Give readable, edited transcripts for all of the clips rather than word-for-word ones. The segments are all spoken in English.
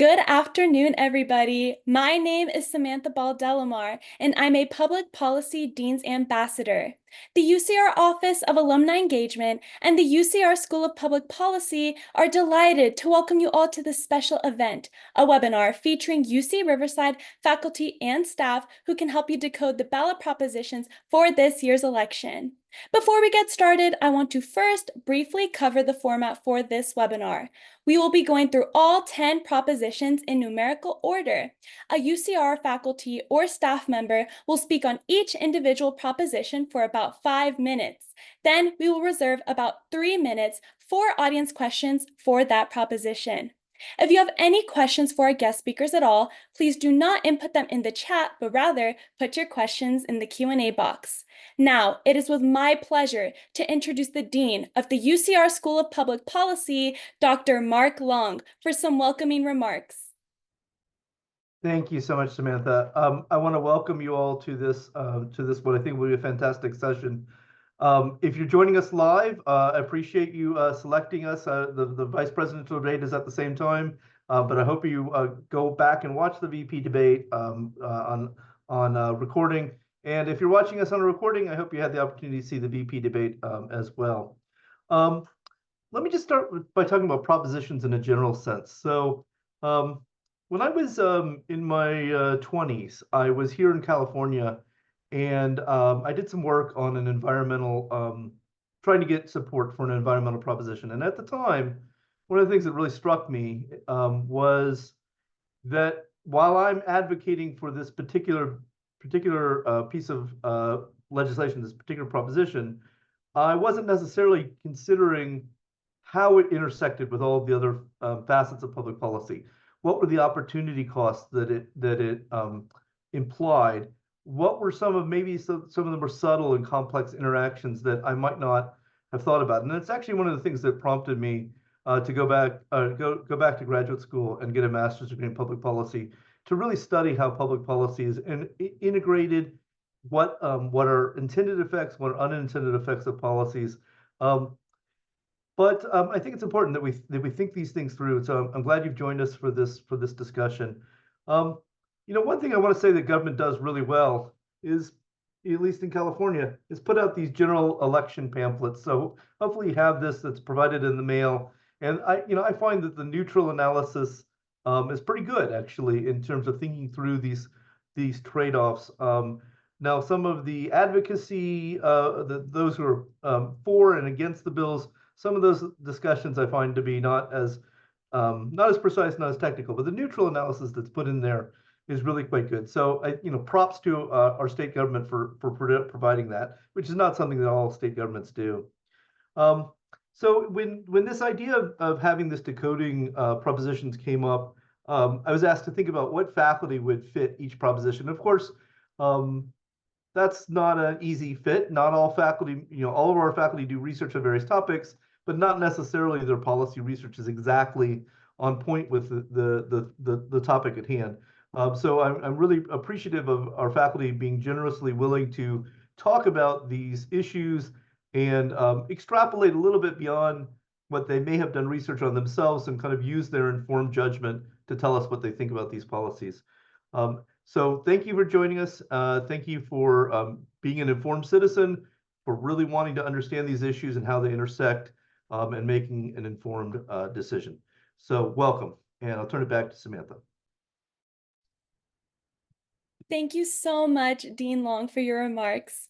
Good afternoon, everybody. My name is Samantha Ball-Delamar, and I'm a Public Policy Dean's Ambassador. The UCR Office of Alumni Engagement and the UCR School of Public Policy are delighted to welcome you all to this special event, a webinar featuring UC Riverside faculty and staff who can help you decode the ballot propositions for this year's election. Before we get started, I want to first briefly cover the format for this webinar. We will be going through all 10 propositions in numerical order. A UCR faculty or staff member will speak on each individual proposition for about 5 minutes. Then we will reserve about 3 minutes for audience questions for that proposition. If you have any questions for our guest speakers at all, please do not input them in the chat, but rather put your questions in the Q&A box. Now, it is with my pleasure to introduce the Dean of the UCR School of Public Policy, Dr. Mark Long, for some welcoming remarks. Thank you so much, Samantha. I want to welcome you all to this what I think will be a fantastic session. If you're joining us live, I appreciate you selecting us. The vice presidential debate is at the same time, but I hope you go back and watch the VP debate on recording. And if you're watching us on a recording, I hope you had the opportunity to see the VP debate as well. Let me just start by talking about propositions in a general sense. So when I was in my 20s, I was here in California, and I did some work on an environmental, trying to get support for an environmental proposition. And at the time, one of the things that really struck me was that while I'm advocating for this particular piece of legislation, this particular proposition, I wasn't necessarily considering how it intersected with all of the other facets of public policy. What were the opportunity costs that it implied? What were some of the more subtle and complex interactions that I might not have thought about? And it's actually one of the things that prompted me to go back to graduate school and get a master's degree in public policy, to really study how public policy is integrated, what are intended effects, what are unintended effects of policies. But I think it's important that we think these things through. So I'm glad you've joined us for this discussion. One thing I want to say that government does really well is, at least in California, is put out these general election pamphlets. So hopefully you have this that's provided in the mail. And I find that the neutral analysis is pretty good, actually, in terms of thinking through these trade-offs. Now, some of the advocacy, those who are for and against the bills, some of those discussions I find to be not as precise, not as technical, but the neutral analysis that's put in there is really quite good. So, props to our state government for providing that, which is not something that all state governments do. So when this idea of having this decoding propositions came up, I was asked to think about what faculty would fit each proposition. Of course, that's not an easy fit. Not all faculty, all of our faculty do research on various topics, but not necessarily their policy research is exactly on point with the topic at hand. So I'm really appreciative of our faculty being generously willing to talk about these issues and extrapolate a little bit beyond what they may have done research on themselves and kind of use their informed judgment to tell us what they think about these policies. So thank you for joining us. Thank you for being an informed citizen, for really wanting to understand these issues and how they intersect, and making an informed decision. So welcome, and I'll turn it back to Samantha. Thank you so much, Dean Long, for your remarks.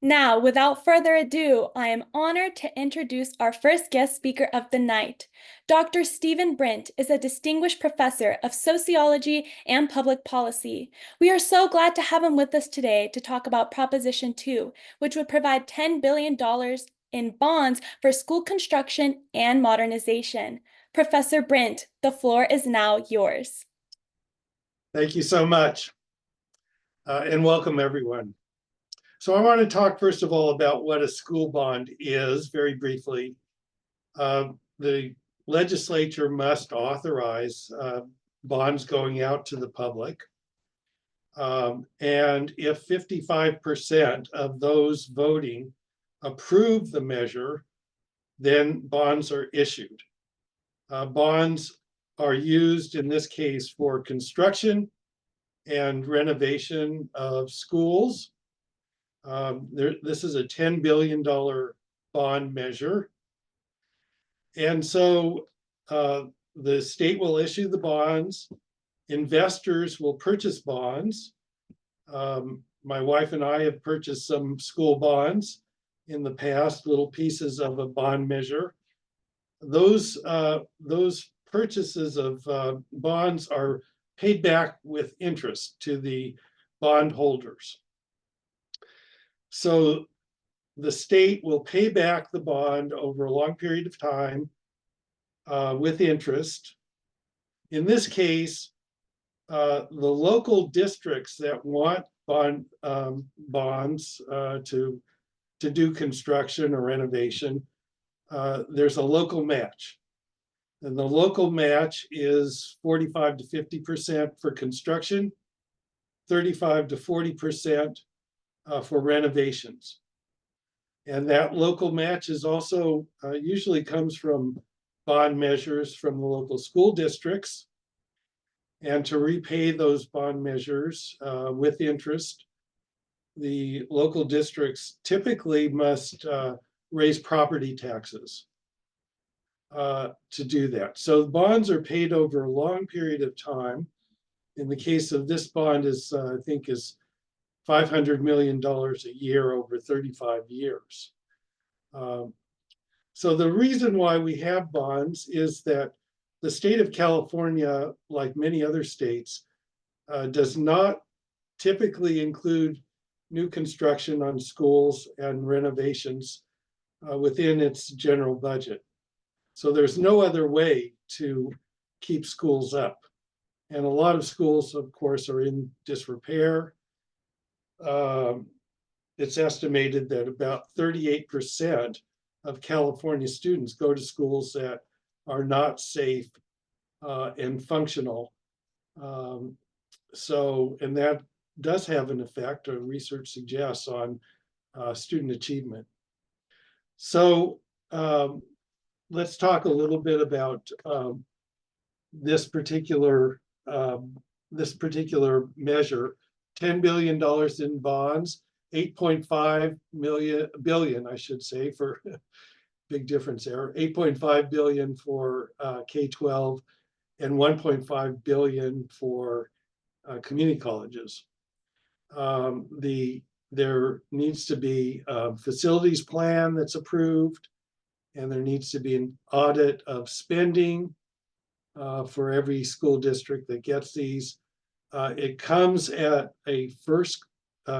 Now, without further ado, I am honored to introduce our first guest speaker of the night. Dr. Stephen Brint is a distinguished professor of sociology and public policy. We are so glad to have him with us today to talk about Proposition 2, which would provide $10 billion in bonds for school construction and modernization. Professor Brint, the floor is now yours. Thank you so much, and welcome everyone. So I want to talk first of all about what a school bond is, very briefly. The legislature must authorize bonds going out to the public. And if 55% of those voting approve the measure, then bonds are issued. Bonds are used in this case for construction and renovation of schools. This is a $10 billion bond measure. And so the state will issue the bonds. Investors will purchase bonds. My wife and I have purchased some school bonds in the past, little pieces of a bond measure. Those purchases of bonds are paid back with interest to the bondholders. So the state will pay back the bond over a long period of time with interest. In this case, the local districts that want bonds to do construction or renovation, there's a local match. And the local match is 45 to 50% for construction, 35 to 40% for renovations. And that local match is also usually comes from bond measures from the local school districts. And to repay those bond measures with interest, the local districts typically must raise property taxes to do that. So bonds are paid over a long period of time. In the case of this bond is, I think, is $500 million a year over 35 years. So the reason why we have bonds is that the state of California, like many other states, does not typically include new construction on schools and renovations within its general budget. So there's no other way to keep schools up. And a lot of schools, of course, are in disrepair. It's estimated that about 38% of California students go to schools that are not safe and functional. And that does have an effect, or research suggests, on student achievement. So let's talk a little bit about this particular measure. $10 billion in bonds, 8.5 billion, I should say, for big difference there, 8.5 billion for K-12 and 1.5 billion for community colleges. There needs to be a facilities plan that's approved, and there needs to be an audit of spending for every school district that gets these. It comes at a first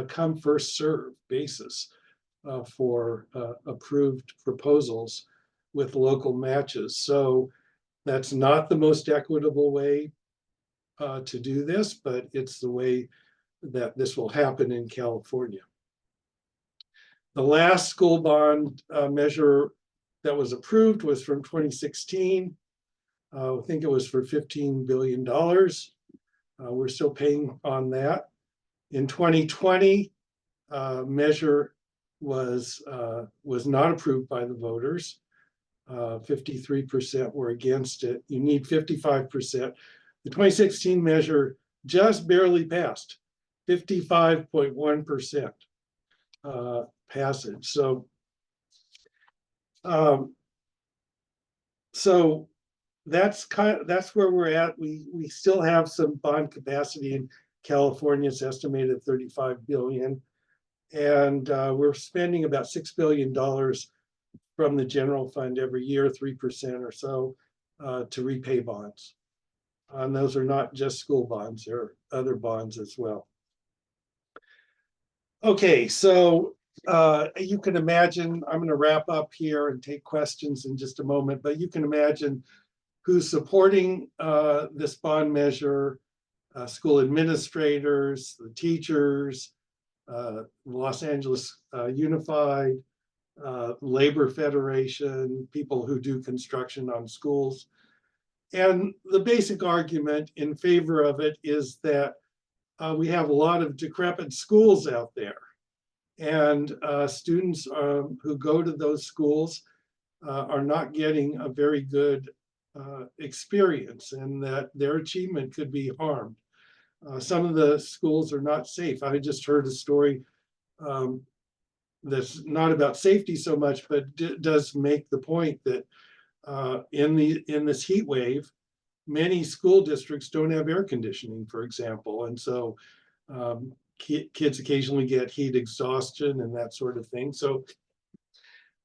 come, first serve basis for approved proposals with local matches. So that's not the most equitable way to do this, but it's the way that this will happen in California. The last school bond measure that was approved was from 2016. I think it was for $15 billion. We're still paying on that. In 2020, measure was not approved by the voters. 53% were against it. You need 55%. The 2016 measure just barely passed, 55.1% passage. So that's where we're at. We still have some bond capacity in California. It's estimated at 35 billion, and we're spending about $6 billion from the general fund every year, 3% or so, to repay bonds. And those are not just school bonds; there are other bonds as well. Okay, so you can imagine. I'm going to wrap up here and take questions in just a moment, but you can imagine who's supporting this bond measure: school administrators, the teachers, Los Angeles Unified, Labor Federation, people who do construction on schools. And the basic argument in favor of it is that we have a lot of decrepit schools out there. And students who go to those schools are not getting a very good experience and that their achievement could be harmed. Some of the schools are not safe. I just heard a story that's not about safety so much, but does make the point that in this heat wave, many school districts don't have air conditioning, for example, and so kids occasionally get heat exhaustion and that sort of thing. So,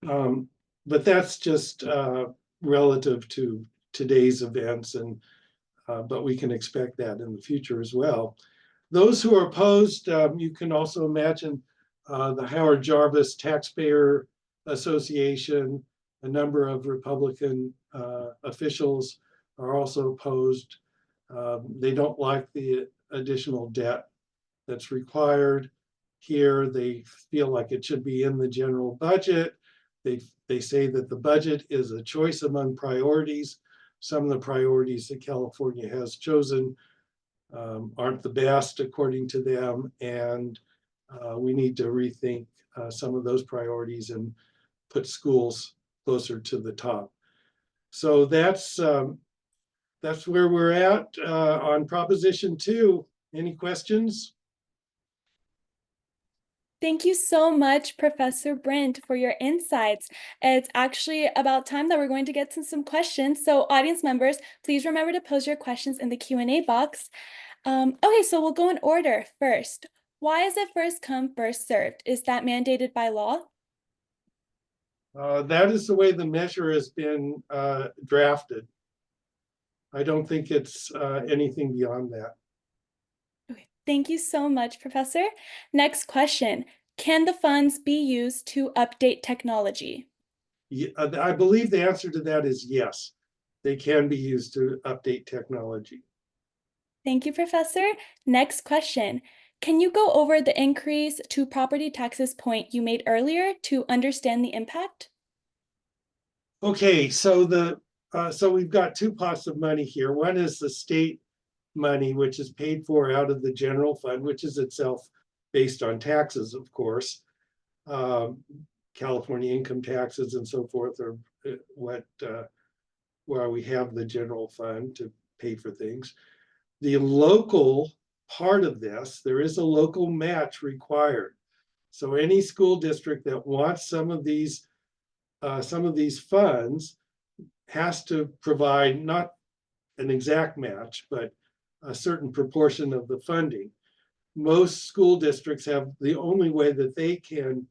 but that's just relative to today's events, and but we can expect that in the future as well. Those who are opposed, you can also imagine the Howard Jarvis Taxpayer Association, a number of Republican officials are also opposed. They don't like the additional debt that's required here. They feel like it should be in the general budget. They say that the budget is a choice among priorities. Some of the priorities that California has chosen aren't the best according to them, and we need to rethink some of those priorities and put schools closer to the top. So that's where we're at on Proposition 2. Any questions? Thank you so much, Professor Brint, for your insights. It's actually about time that we're going to get to some questions. So audience members, please remember to post your questions in the Q&A box. Okay, so we'll go in order. First, why is it first come, first served? Is that mandated by law? That is the way the measure has been drafted. I don't think it's anything beyond that. Okay, thank you so much, Professor. Next question. Can the funds be used to update technology? I believe the answer to that is yes. They can be used to update technology. Thank you, Professor. Next question. Can you go over the increase to property taxes point you made earlier to understand the impact? Okay, so so we've got two pots of money here. One is the state money, which is paid for out of the general fund, which is itself based on taxes, of course. California income taxes and so forth are where we have the general fund to pay for things. The local part of this, there is a local match required. So any school district that wants some of these funds has to provide not an exact match, but a certain proportion of the funding. Most school districts have the only way that they can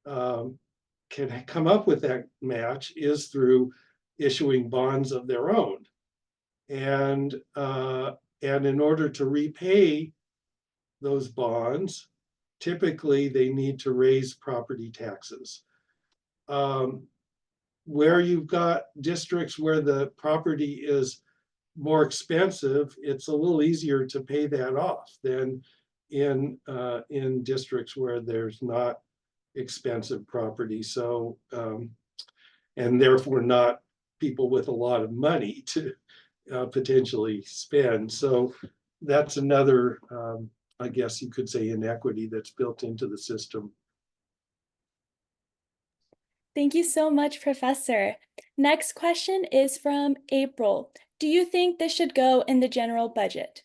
come up with that match is through issuing bonds of their own. And in order to repay those bonds, typically they need to raise property taxes. Where you've got districts where the property is more expensive, it's a little easier to pay that off than in districts where there's not expensive property. So and therefore not people with a lot of money to potentially spend. So that's another, I guess you could say, inequity that's built into the system. Thank you so much, Professor. Next question is from April. Do you think this should go in the general budget?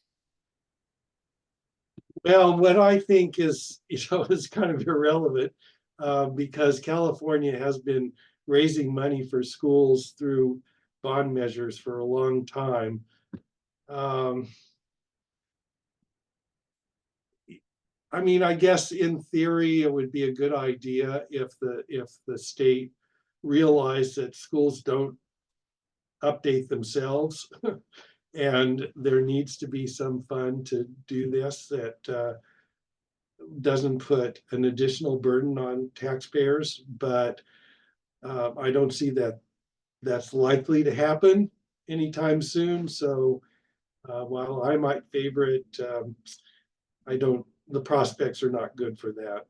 Well, what I think is, is kind of irrelevant because California has been raising money for schools through bond measures for a long time. I mean, I guess in theory, it would be a good idea if the state realized that schools don't update themselves and there needs to be some fund to do this that doesn't put an additional burden on taxpayers. But I don't see that that's likely to happen anytime soon. So while I might favor it, the prospects are not good for that.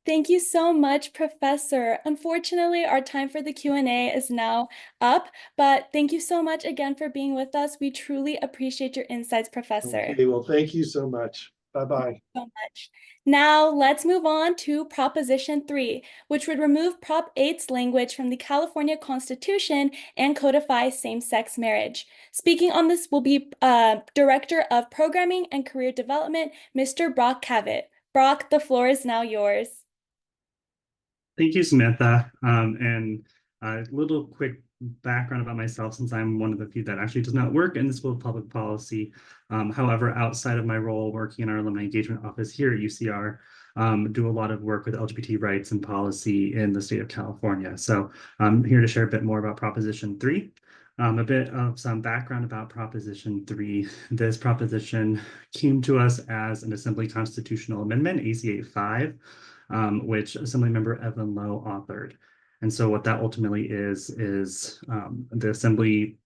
Thank you so much, Professor. Unfortunately, our time for the Q&A is now up, but thank you so much again for being with us. We truly appreciate your insights, Professor. Okay, well, thank you so much. Bye. Bye-bye. So much. Now let's move on to Proposition 3, which would remove Prop 8's language from the California Constitution and codify same-sex marriage. Speaking on this will be Director of Programming and Career Development, Mr. Brock Cavett. Brock, the floor is now yours. Thank you, Samantha. And a little quick background about myself, since I'm one of the few that actually does not work in the School of Public Policy. However, outside of my role working in our alumni engagement office here at UCR, do a lot of work with LGBT rights and policy in the state of California. So I'm here to share a bit more about Proposition 3. A bit of some background about Proposition 3. This proposition came to us as an Assembly Constitutional Amendment, AC 85, which Assemblymember Evan Lowe authored. And so what that ultimately is the Assembly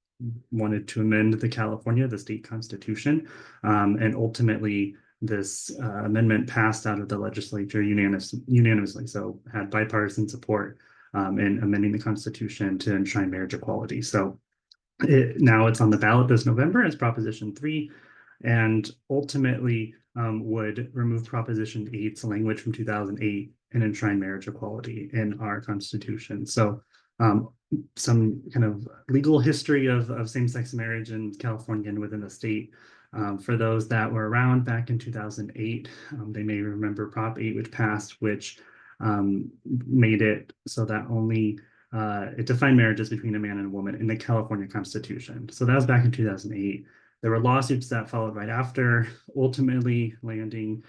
wanted to amend the state constitution, and ultimately this amendment passed out of the legislature unanimously, so had bipartisan support in amending the Constitution to enshrine marriage equality. So now it's on the ballot this November as Proposition 3, and ultimately would remove Proposition 8's language from 2008 and enshrine marriage equality in our Constitution. So some kind of legal history of same-sex marriage in California and within the state. For those that were around back in 2008, they may remember Prop 8, which passed, which made it so that only it defined marriages between a man and a woman in the California Constitution. So that was back in 2008. There were lawsuits that followed right after, ultimately landing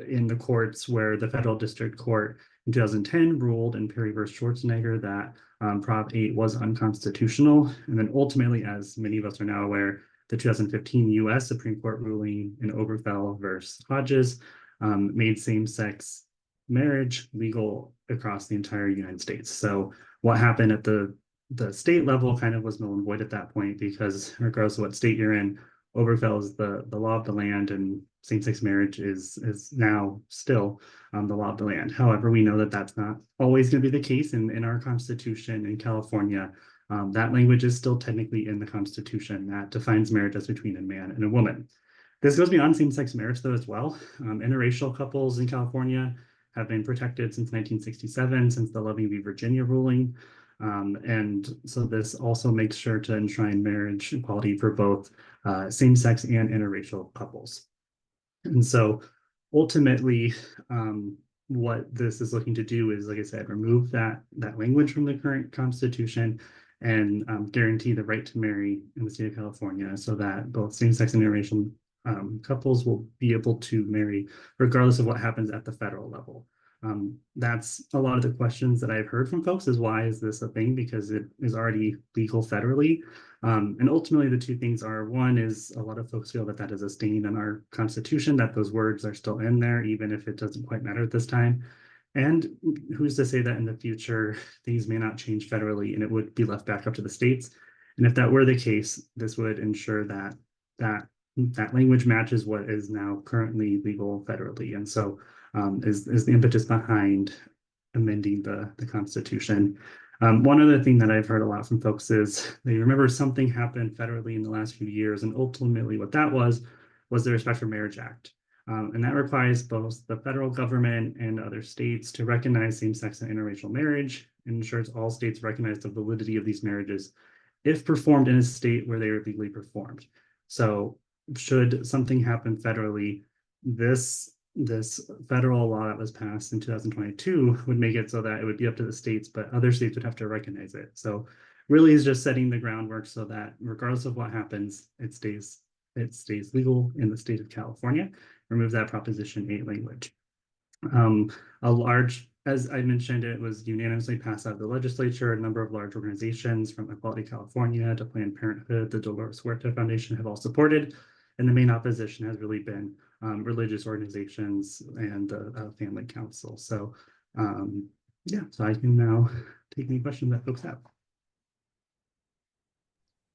in the courts, where the federal district court in 2010 ruled in Perry versus Schwarzenegger that Prop 8 was unconstitutional. And then ultimately, as many of us are now aware, the 2015 US Supreme Court ruling in Obergefell versus Hodges made same-sex marriage legal across the entire United States. So what happened at the state level kind of was null and void at that point, because regardless of what state you're in, Obergefell is the law of the land, and same-sex marriage is now still the law of the land. However, we know that that's not always going to be the case in our Constitution in California. That language is still technically in the Constitution that defines marriage as between a man and a woman. This goes beyond same-sex marriage, though, as well. Interracial couples in California have been protected since 1967, since the Loving v. Virginia ruling. And so this also makes sure to enshrine marriage equality for both same-sex and interracial couples. And so ultimately, what this is looking to do is, like I said, remove that language from the current Constitution and guarantee the right to marry in the state of California, so that both same-sex and interracial couples will be able to marry regardless of what happens at the federal level. That's a lot of the questions that I've heard from folks, is why is this a thing? Because it is already legal federally. And ultimately, the two things are, one is a lot of folks feel that that is a stain on our Constitution, that those words are still in there, even if it doesn't quite matter at this time. And who's to say that in the future things may not change federally and it would be left back up to the states? And if that were the case, this would ensure that that language matches what is now currently legal federally. And so is the impetus behind amending the Constitution. One other thing that I've heard a lot from folks is they remember something happened federally in the last few years, and ultimately what that was the Respect for Marriage Act. And that requires both the federal government and other states to recognize same-sex and interracial marriage, and ensures all states recognize the validity of these marriages if performed in a state where they are legally performed. So should something happen federally, this federal law that was passed in 2022 would make it so that it would be up to the states, but other states would have to recognize it. So really is just setting the groundwork so that regardless of what happens, it stays legal in the state of California. Remove that Proposition 8 language. As I mentioned, it was unanimously passed out of the legislature. A number of large organizations, from Equality California to Planned Parenthood, the Dolores Huerta Foundation, have all supported. And the main opposition has really been religious organizations and the Family Council. So yeah, so I can now take any questions that folks have.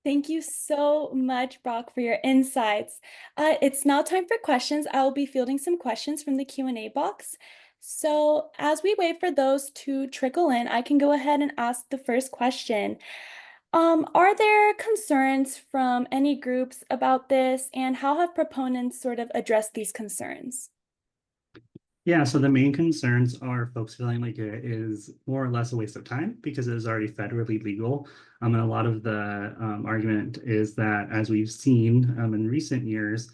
Thank you so much, Brock, for your insights. It's now time for questions. I will be fielding some questions from the Q&A box. So as we wait for those to trickle in, I can go ahead and ask the first question. Are there concerns from any groups about this, and how have proponents sort of addressed these concerns? Yeah, so the main concerns are folks feeling like it is more or less a waste of time because it is already federally legal. And a lot of the argument is that, as we've seen in recent years,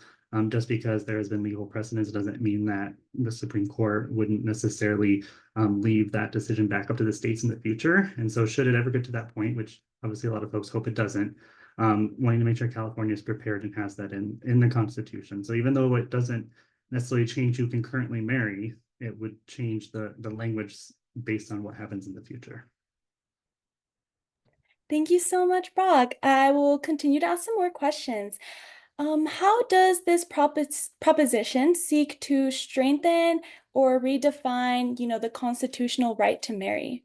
just because there has been legal precedence doesn't mean that the Supreme Court wouldn't necessarily leave that decision back up to the states in the future. And so should it ever get to that point, which obviously a lot of folks hope it doesn't, wanting to make sure California is prepared and has that in the Constitution. So even though it doesn't necessarily change who can currently marry, it would change the language based on what happens in the future. Thank you so much, Brock. I will continue to ask some more questions. How does this proposition seek to strengthen or redefine, the constitutional right to marry?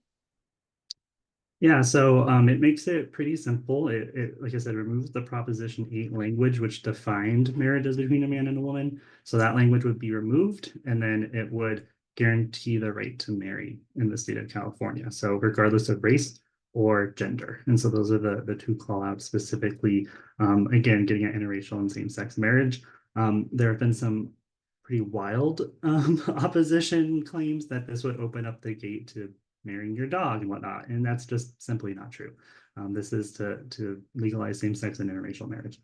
Yeah, so it makes it pretty simple. It, like I said, removes the Proposition 8 language, which defined marriage as between a man and a woman. So that language would be removed, and then it would guarantee the right to marry in the state of California. So regardless of race or gender. And so those are the two call outs specifically, again, getting at interracial and same-sex marriage. There have been some pretty wild opposition claims that this would open up the gate to marrying your dog and whatnot, and that's just simply not true. This is to legalize same-sex and interracial marriage.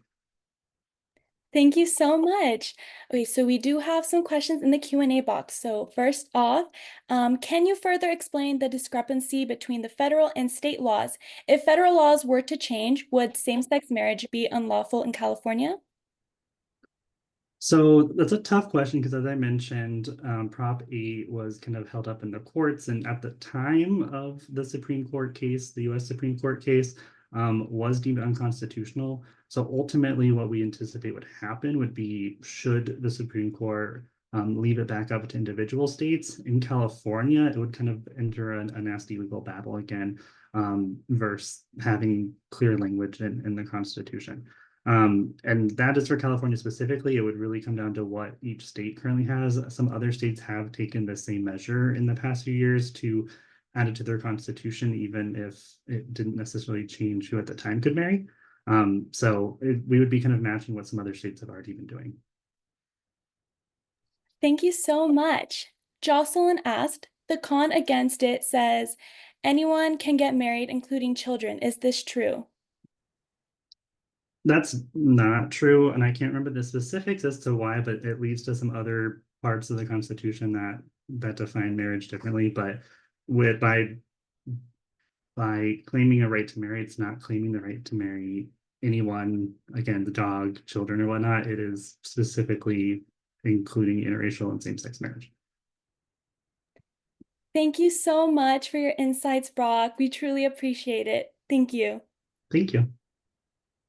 Thank you so much. Okay, so we do have some questions in the Q&A box. So first off, can you further explain the discrepancy between the federal and state laws? If federal laws were to change, would same-sex marriage be unlawful in California? So that's a tough question because, as I mentioned, Prop 8 was kind of held up in the courts, and at the time of the Supreme Court case, the U.S. Supreme Court case, was deemed unconstitutional. So ultimately, what we anticipate would happen would be, should the Supreme Court leave it back up to individual states, in California, it would kind of enter a nasty legal battle again, versus having clear language in the Constitution. And that is for California specifically. It would really come down to what each state currently has. Some other states have taken the same measure in the past few years to add it to their constitution, even if it didn't necessarily change who at the time could marry. We would be kind of matching what some other states have already been doing. Thank you so much. Jocelyn asked, the con against it says, anyone can get married, including children. Is this true? That's not true, and I can't remember the specifics as to why, but it leads to some other parts of the Constitution that define marriage differently. But by claiming a right to marry, it's not claiming the right to marry anyone, again, the dog, children, or whatnot. It is specifically including interracial and same-sex marriage. Thank you so much for your insights, Brock. We truly appreciate it. Thank you. Thank you.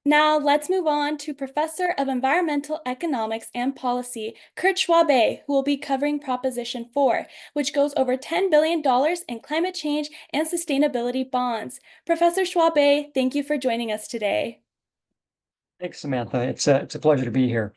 Now let's move on to Professor of Environmental Economics and Policy, Kurt Schwabe, who will be covering Proposition 4, which goes over $10 billion in climate change and sustainability bonds. Professor Schwabe, thank you for joining us today. Thanks, Samantha. It's a pleasure to be here.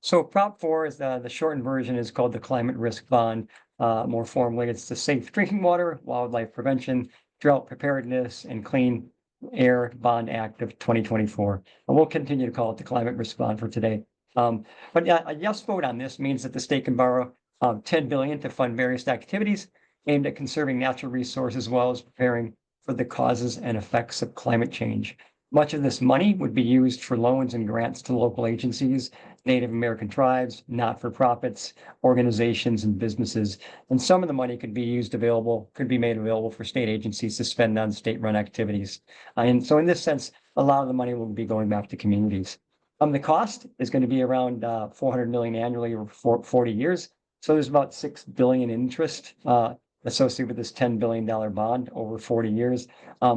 So Prop 4 is the shortened version is called the Climate Risk Bond. More formally, it's the Safe Drinking Water, Wildlife Prevention, Drought Preparedness, and Clean Air Bond Act of 2024. And we'll continue to call it the Climate Risk Bond for today. But yeah, a yes vote on this means that the state can borrow $10 billion to fund various activities aimed at conserving natural resources as well as preparing for the causes and effects of climate change. Much of this money would be used for loans and grants to local agencies, Native American tribes, not-for-profits, organizations, and businesses. And some of the money could be made available for state agencies to spend on state-run activities. And so in this sense, a lot of the money will be going back to communities. The cost is going to be around $400 million annually over 40 years. So there's about $6 billion in interest associated with this $10 billion bond over 40 years.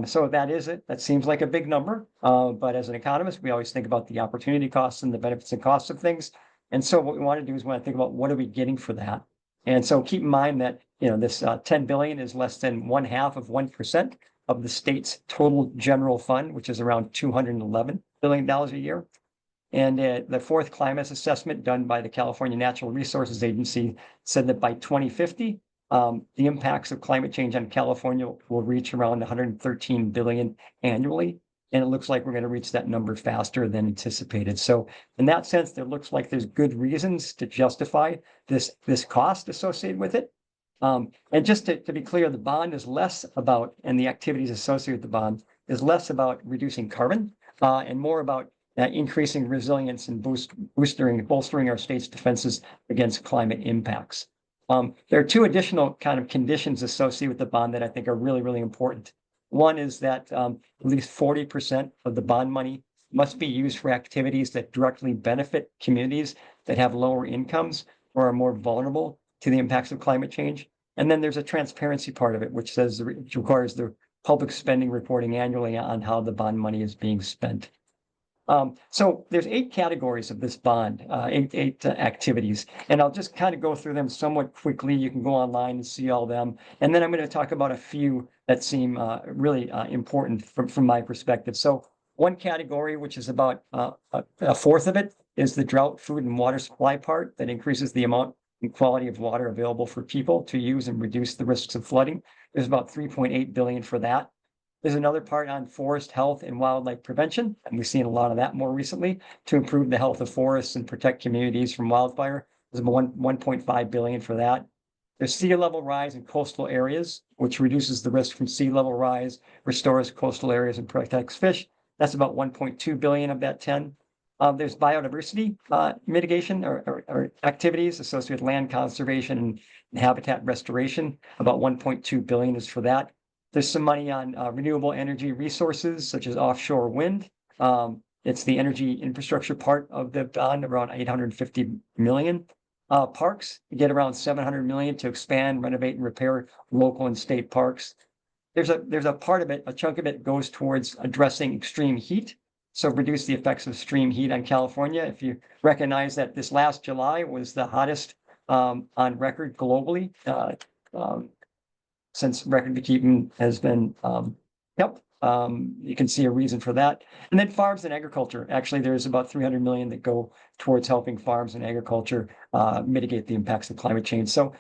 So that is it. That seems like a big number. But as an economist, we always think about the opportunity costs and the benefits and costs of things. And so what we want to do is we want to think about what are we getting for that? And so keep in mind that, this 10 billion is less than 0.5% of the state's total general fund, which is around $211 billion a year. And the fourth climate assessment done by the California Natural Resources Agency said that by 2050, the impacts of climate change on California will reach around 113 billion annually. and it looks like we're going to reach that number faster than anticipated. So in that sense, there looks like there's good reasons to justify this cost associated with it. And just to be clear, the bond is less about, and the activities associated with the bond is less about reducing carbon and more about increasing resilience and bolstering our state's defenses against climate impacts. There are two additional kind of conditions associated with the bond that I think are really, really important. One is that at least 40% of the bond money must be used for activities that directly benefit communities that have lower incomes or are more vulnerable to the impacts of climate change. And then there's a transparency part of it, which requires the public spending reporting annually on how the bond money is being spent. So there's 8 categories of this bond, eight activities, and I'll just kind of go through them somewhat quickly. You can go online and see all them. And then I'm going to talk about a few that seem really important from my perspective. So one category, which is about a fourth of it, is the drought, food, and water supply part that increases the amount and quality of water available for people to use and reduce the risks of flooding. There's about 3.8 billion for that. There's another part on forest health and wildlife prevention, and we've seen a lot of that more recently to improve the health of forests and protect communities from wildfire. There's 1.5 billion for that. There's sea level rise in coastal areas, which reduces the risk from sea level rise, restores coastal areas, and protects fish. That's about 1.2 billion of that 10. There's biodiversity mitigation or activities associated with land conservation and habitat restoration. About 1.2 billion is for that. There's some money on renewable energy resources, such as offshore wind. It's the energy infrastructure part of the bond, around 850 million. Parks, you get around 700 million to expand, renovate, and repair local and state parks. There's a part of it, a chunk of it goes towards addressing extreme heat. So reduce the effects of extreme heat on California. If you recognize that this last July was the hottest on record globally, since record keeping has been kept. You can see a reason for that. And then farms and agriculture. Actually, there's about 300 million that go towards helping farms and agriculture mitigate the impacts of climate change. So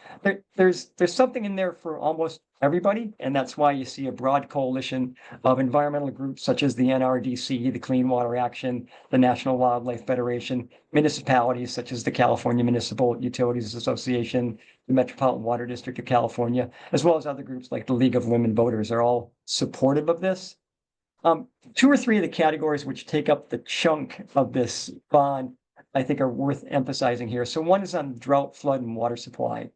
there's something in there for almost everybody. And that's why you see a broad coalition of environmental groups such as the NRDC, the Clean Water Action, the National Wildlife Federation, municipalities such as the California Municipal Utilities Association, the Metropolitan Water District of California, as well as other groups like the League of Women Voters, are all supportive of this. 2 or 3 of the categories which take up the chunk of this bond, I think, are worth emphasizing here. So one is on drought, flood, and water supply.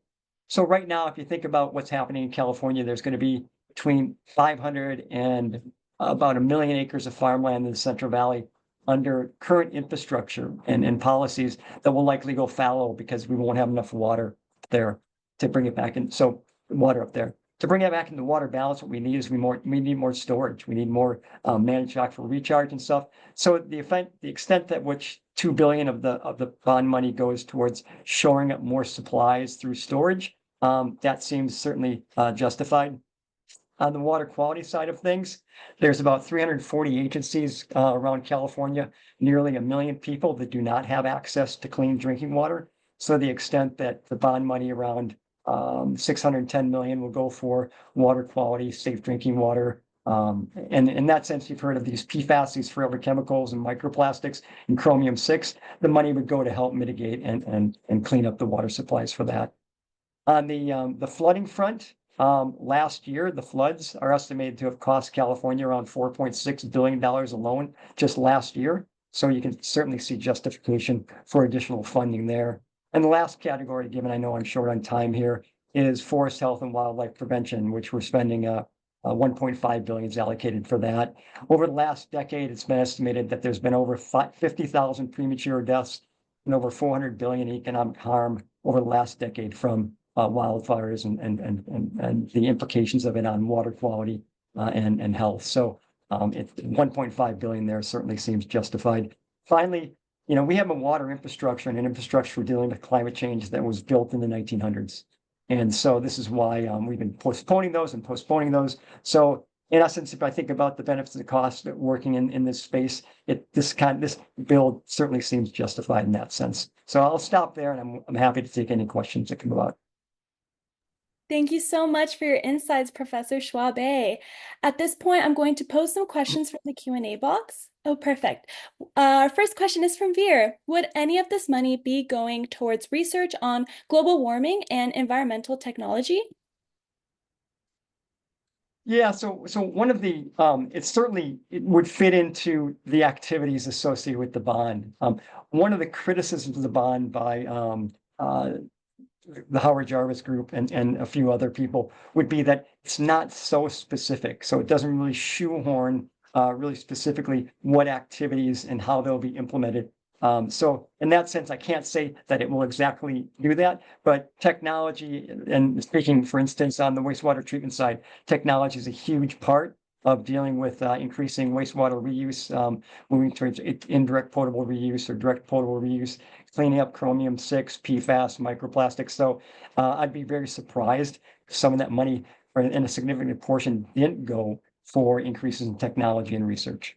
So right now, if you think about what's happening in California, there's going to be between 500 and about 1 million acres of farmland in the Central Valley under current infrastructure and policies that will likely go fallow because we won't have enough water there to bring it back in. So water up there. To bring it back into water balance, what we need is we need more storage. We need more managed aquifer recharge and stuff. So the extent that which 2 billion of the bond money goes towards shoring up more supplies through storage, that seems certainly justified. On the water quality side of things, there's about 340 agencies around California, nearly 1 million people that do not have access to clean drinking water. So the extent that the bond money around 610 million will go for water quality, safe drinking water. And in that sense, you've heard of these PFAS, these forever chemicals and microplastics and chromium-6. The money would go to help mitigate and clean up the water supplies for that. On the flooding front, last year, the floods are estimated to have cost California around $4.6 billion alone just last year. So you can certainly see justification for additional funding there. And the last category, given I know I'm short on time here, is forest health and wildlife prevention, which we're spending 1.5 billion is allocated for that. Over the last decade, it's been estimated that there's been over 50,000 premature deaths and over 400 billion economic harm over the last decade from wildfires and the implications of it on water quality and health. So 1.5 billion there certainly seems justified. Finally, we have a water infrastructure and an infrastructure for dealing with climate change that was built in the 1900s. And so this is why we've been postponing those. So in essence, if I think about the benefits and the costs of working in this space, this bill certainly seems justified in that sense. So I'll stop there, and I'm happy to take any questions that come about. Thank you so much for your insights, Professor Schwabe. At this point, I'm going to pose some questions from the Q&A box. Oh, perfect. Our first question is from Veer. Would any of this money be going towards research on global warming and environmental technology? Yeah, so one of the it would fit into the activities associated with the bond. One of the criticisms of the bond by the Howard Jarvis group and a few other people would be that it's not so specific. So it doesn't really shoehorn really specifically what activities and how they'll be implemented. So in that sense, I can't say that it will exactly do that, but technology, and speaking, for instance, on the wastewater treatment side, technology is a huge part of dealing with increasing wastewater reuse, moving towards indirect potable reuse or direct potable reuse, cleaning up chromium-6, PFAS, microplastics. So I'd be very surprised if some of that money, or in a significant portion, didn't go for increases in technology and research.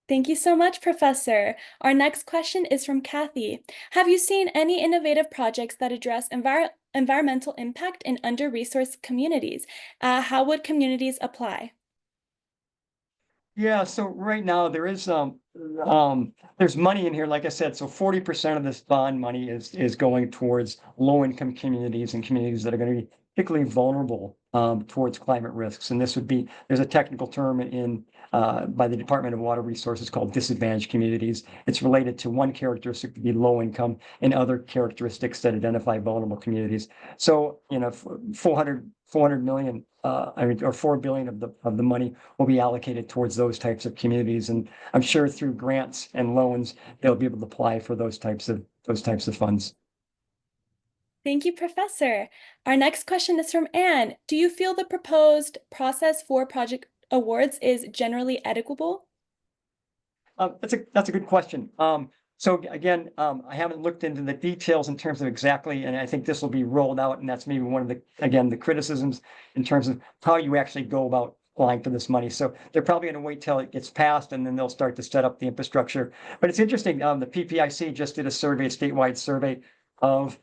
Thank you so much, Professor. Our next question is from Kathy. Have you seen any innovative projects that address environmental impact in under-resourced communities? How would communities apply? Yeah, so right now there is there's money in here, like I said, so 40% of this bond money is going towards low-income communities and communities that are going to be particularly vulnerable towards climate risks. And this would be, there's a technical term in by the Department of Water Resources called disadvantaged communities. It's related to one characteristic to be low income and other characteristics that identify vulnerable communities. So, 400 million, or 4 billion of the money will be allocated towards those types of communities. And I'm sure through grants and loans, they'll be able to apply for those types of funds. Thank you, Professor. Our next question is from Anne. Do you feel the proposed process for project awards is generally equitable? That's a good question. So again, I haven't looked into the details in terms of exactly, and I think this will be rolled out, and that's maybe one of the criticisms in terms of how you actually go about applying for this money. So they're probably going to wait till it gets passed, and then they'll start to set up the infrastructure. But it's interesting. The PPIC just did a statewide survey of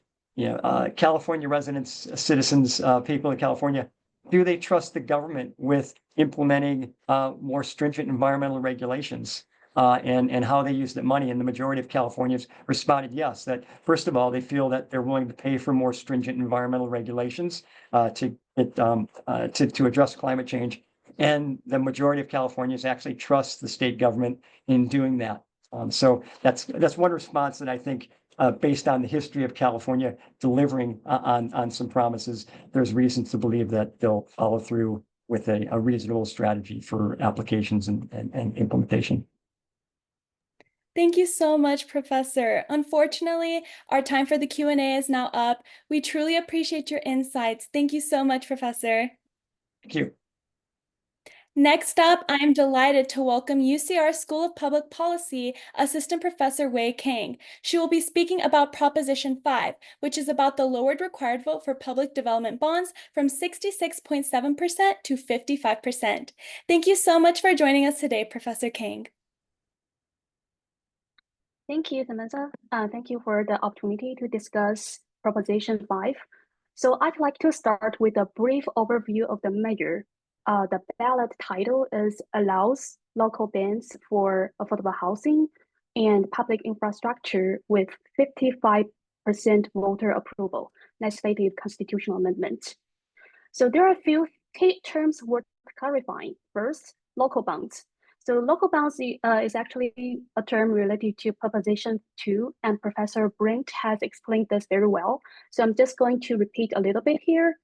California residents, citizens, people in California. Do they trust the government with implementing more stringent environmental regulations? And how they use the money. And the majority of Californians responded yes, that first of all, they feel that they're willing to pay for more stringent environmental regulations to address climate change. And the majority of Californians actually trust the state government in doing that. So that's one response that I think, based on the history of California delivering on some promises, there's reasons to believe that they'll follow through with a reasonable strategy for applications and implementation. Thank you so much, Professor. Unfortunately, our time for the Q&A is now up. We truly appreciate your insights. Thank you so much, Professor. Thank you. Next up, I am delighted to welcome UCR School of Public Policy Assistant Professor Wei Kang. She will be speaking about Proposition 5, which is about the lowered required vote for public development bonds from 66.7% to 55%. Thank you so much for joining us today, Professor Kang. Thank you, Samantha. Thank you for the opportunity to discuss Proposition 5. So I'd like to start with a brief overview of the measure. The ballot title is Allows Local Bans for Affordable Housing and Public Infrastructure with 55% voter approval, legislative constitutional amendment. So there are a few key terms worth clarifying. First, local bonds. So local bounds is actually a term related to Proposition 2, and Professor Brint has explained this very well. So I'm just going to repeat a little bit here.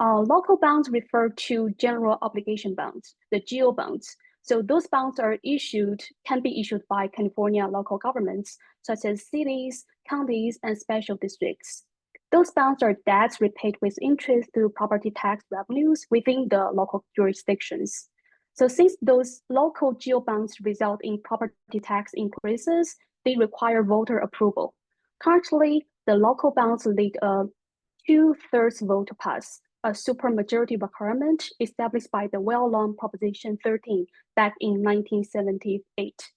Local bonds refer to general obligation bonds, the GO bonds. So those bonds can be issued by California local governments, such as cities, counties, and special districts. Those bonds are debts repaid with interest through property tax revenues within the local jurisdictions. So since those local GO bonds result in property tax increases, they require voter approval. Currently, the local bonds need a 2/3 vote to pass, a supermajority requirement established by the well-known Proposition 13 back in 1978.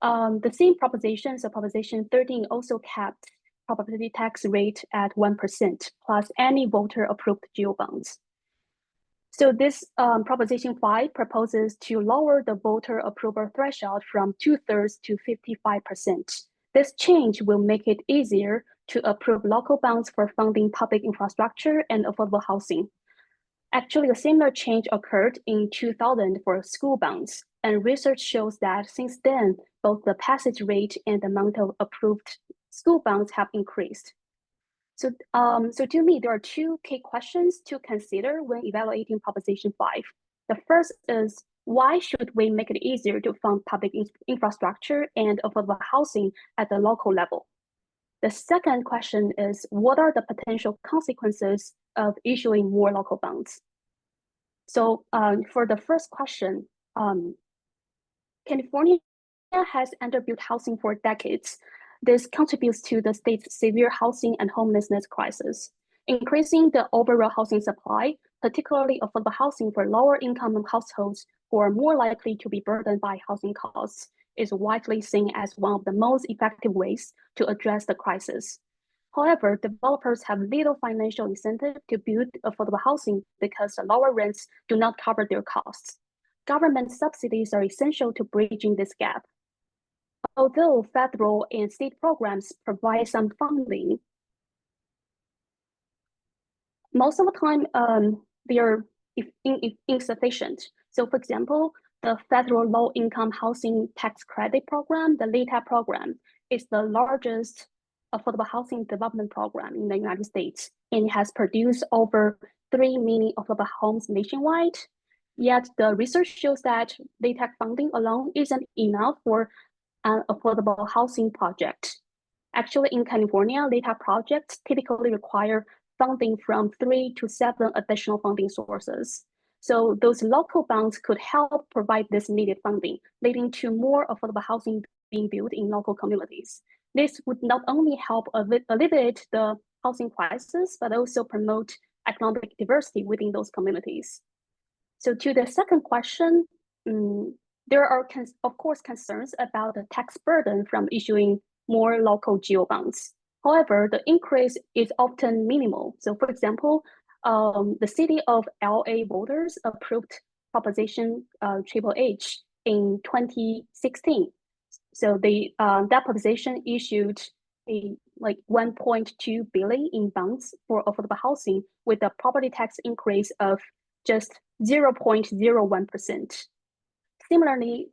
The same proposition, so Proposition 13 also capped property tax rate at 1% plus any voter-approved geo bonds. So this Proposition 5 proposes to lower the voter approval threshold from 2/3 to 55%. This change will make it easier to approve local bonds for funding public infrastructure and affordable housing. Actually, a similar change occurred in 2000 for school bonds, and research shows that since then, both the passage rate and the amount of approved school bonds have increased. So to me, there are two key questions to consider when evaluating Proposition 5. The first is, why should we make it easier to fund public infrastructure and affordable housing at the local level? The second question is, what are the potential consequences of issuing more local bonds? So for the first question, California has underbuilt housing for decades. This contributes to the state's severe housing and homelessness crisis. Increasing the overall housing supply, particularly affordable housing for lower income households who are more likely to be burdened by housing costs, is widely seen as one of the most effective ways to address the crisis. However, developers have little financial incentive to build affordable housing because the lower rents do not cover their costs. Government subsidies are essential to bridging this gap. Although federal and state programs provide some funding, most of the time they are insufficient. So for example, the federal low-income housing tax credit program, the LIHTC program, is the largest affordable housing development program in the United States, and it has produced over 3 million affordable homes nationwide. Yet the research shows that LIHTC funding alone isn't enough for an affordable housing project. Actually, in California, LIHTC projects typically require funding from 3 to 7 additional funding sources. So those local bonds could help provide this needed funding, leading to more affordable housing being built in local communities. This would not only help alleviate the housing crisis, but also promote economic diversity within those communities. So to the second question, there are, of course, concerns about the tax burden from issuing more local geo bonds. However, the increase is often minimal. So for example, the city of LA voters approved Proposition HHH in 2016. So that proposition issued a 1.2 billion in bonds for affordable housing with a property tax increase of just 0.01%. Similarly,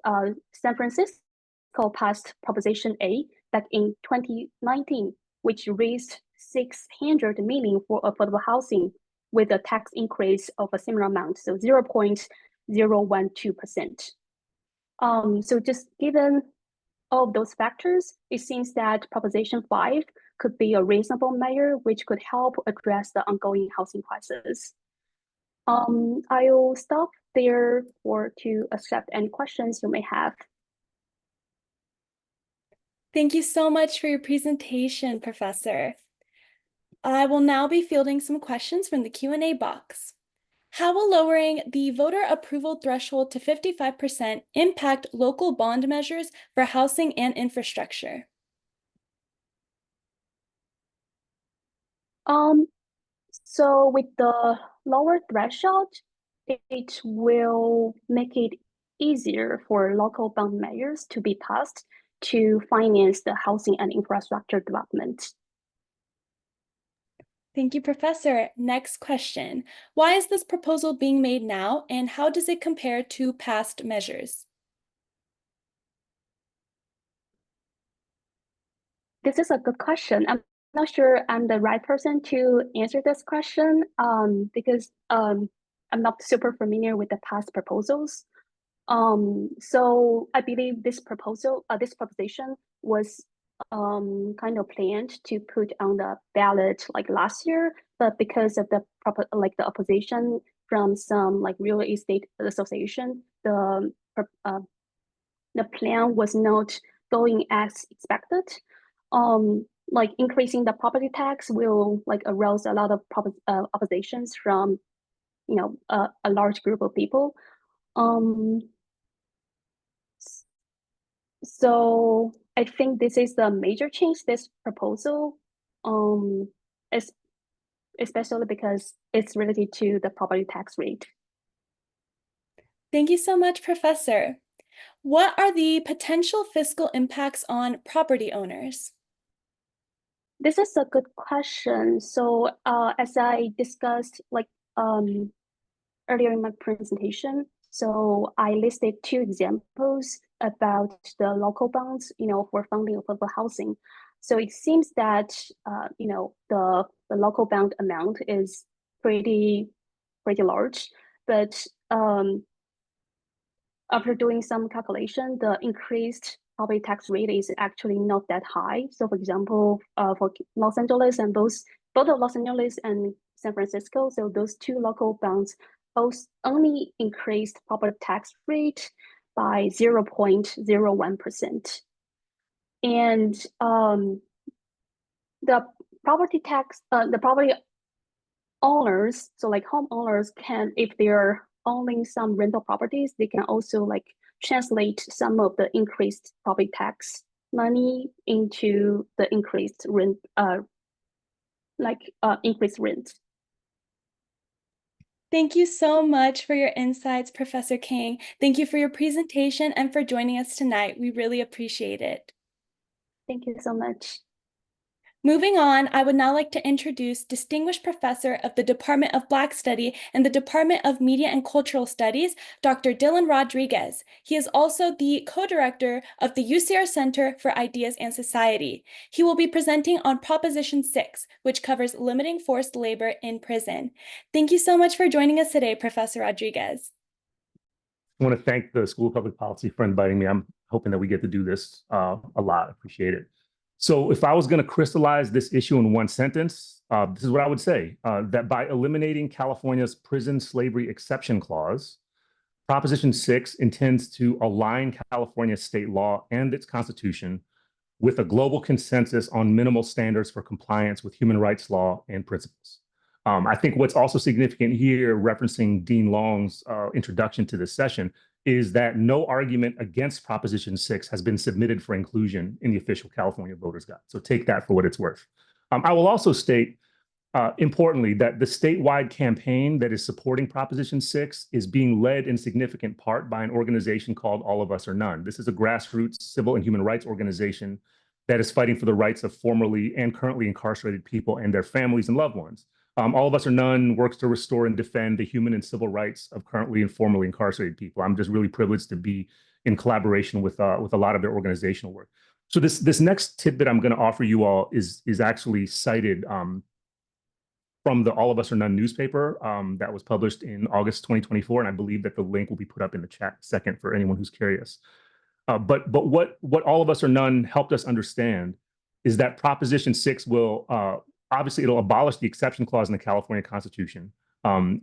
San Francisco passed Proposition A back in 2019, which raised 600 million for affordable housing with a tax increase of a similar amount, so 0.012%. So just given all of those factors, it seems that Proposition 5 could be a reasonable measure which could help address the ongoing housing crisis. I will stop there to accept any questions you may have. Thank you so much for your presentation, Professor. I will now be fielding some questions from the Q&A box. How will lowering the voter approval threshold to 55% impact local bond measures for housing and infrastructure? So with the lower threshold, it will make it easier for local bond measures to be passed to finance the housing and infrastructure development. Thank you, Professor. Next question. Why is this proposal being made now, and how does it compare to past measures? This is a good question. I'm not sure I'm the right person to answer this question because I'm not super familiar with the past proposals. So I believe this proposition was kind of planned to put on the ballot like last year, but because of the opposition from some real estate association, the plan was not going as expected. Increasing the property tax will arouse a lot of oppositions from a large group of people. So I think this is the major change this proposal um, es- especially because it's related to the property tax rate. Thank you so much, Professor. What are the potential fiscal impacts on property owners? This is a good question. So as I discussed earlier in my presentation, so I listed two examples about the local bonds, for funding affordable housing. So it seems that the local bond amount is pretty large, but after doing some calculation, the increased property tax rate is actually not that high. So for example, for Los Angeles and both of Los Angeles and San Francisco, so those two local bonds both only increased property tax rate by 0.01%. And the property owners, so like homeowners can, if they're owning some rental properties, they can also like translate some of the increased property tax money into the increased rent, increased rent. Thank you so much for your insights, Professor King. Thank you for your presentation and for joining us tonight. We really appreciate it. Thank you so much. Moving on, I would now like to introduce Distinguished Professor of the Department of Black Study and the Department of Media and Cultural Studies, Dr. Dylan Rodriguez. He is also the co-director of the UCR Center for Ideas and Society. He will be presenting on Proposition 6, which covers limiting forced labor in prison. Thank you so much for joining us today, Professor Rodriguez. I want to thank the School of Public Policy for inviting me. I'm hoping that we get to do this a lot. I appreciate it. So if I was going to crystallize this issue in one sentence, this is what I would say, that by eliminating California's prison slavery exception clause, Proposition 6 intends to align California's state law and its constitution with a global consensus on minimal standards for compliance with human rights law and principles. I think what's also significant here, referencing Dean Long's introduction to this session, is that no argument against Proposition 6 has been submitted for inclusion in the official California Voters Guide. So take that for what it's worth. I will also state, importantly, that the statewide campaign that is supporting Proposition 6 is being led in significant part by an organization called All of Us or None. This is a grassroots civil and human rights organization that is fighting for the rights of formerly and currently incarcerated people and their families and loved ones. All of Us or None works to restore and defend the human and civil rights of currently and formerly incarcerated people. I'm just really privileged to be in collaboration with a lot of their organizational work. So this next tidbit I'm going to offer you all is actually cited from the All of Us or None newspaper that was published in August 2024, and I believe that the link will be put up in the chat in a second for anyone who's curious. But what All of Us or None helped us understand is that Proposition 6 will obviously, it'll abolish the exception clause in the California Constitution.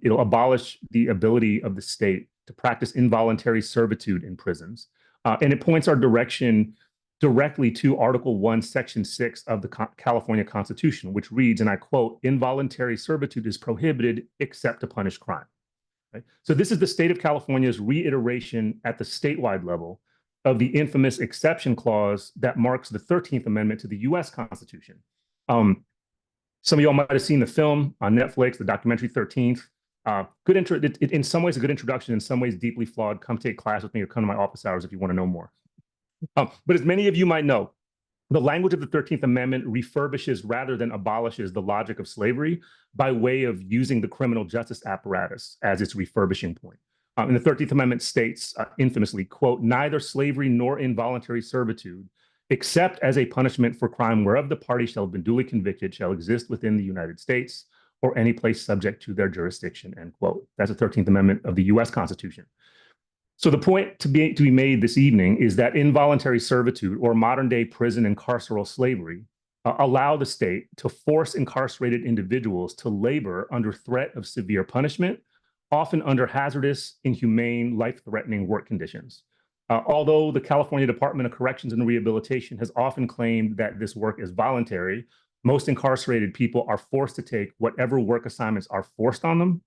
It'll abolish the ability of the state to practice involuntary servitude in prisons. And it points our direction directly to Article 1, Section 6 of the California Constitution, which reads, and I quote, "Involuntary servitude is prohibited except to punish crime." Right? So this is the state of California's reiteration at the statewide level of the infamous exception clause that marks the 13th Amendment to the US Constitution. Some of y'all might have seen the film on Netflix, the documentary 13th. Good intro. In some ways, a good introduction. In some ways, deeply flawed. Come take class with me or come to my office hours if you want to know more. But as many of you might know, the language of the 13th Amendment refurbishes rather than abolishes the logic of slavery by way of using the criminal justice apparatus as its refurbishing point. And the 13th Amendment states infamously, quote, "Neither slavery nor involuntary servitude except as a punishment for crime whereof the party shall have been duly convicted, shall exist within the United States or any place subject to their jurisdiction," end quote. That's the 13th Amendment of the US Constitution. So the point to be made this evening is that involuntary servitude or modern day prison and carceral slavery allow the state to force incarcerated individuals to labor under threat of severe punishment, often under hazardous, inhumane, life-threatening work conditions. Although the California Department of Corrections and Rehabilitation has often claimed that this work is voluntary, most incarcerated people are forced to take whatever work assignments are forced on them,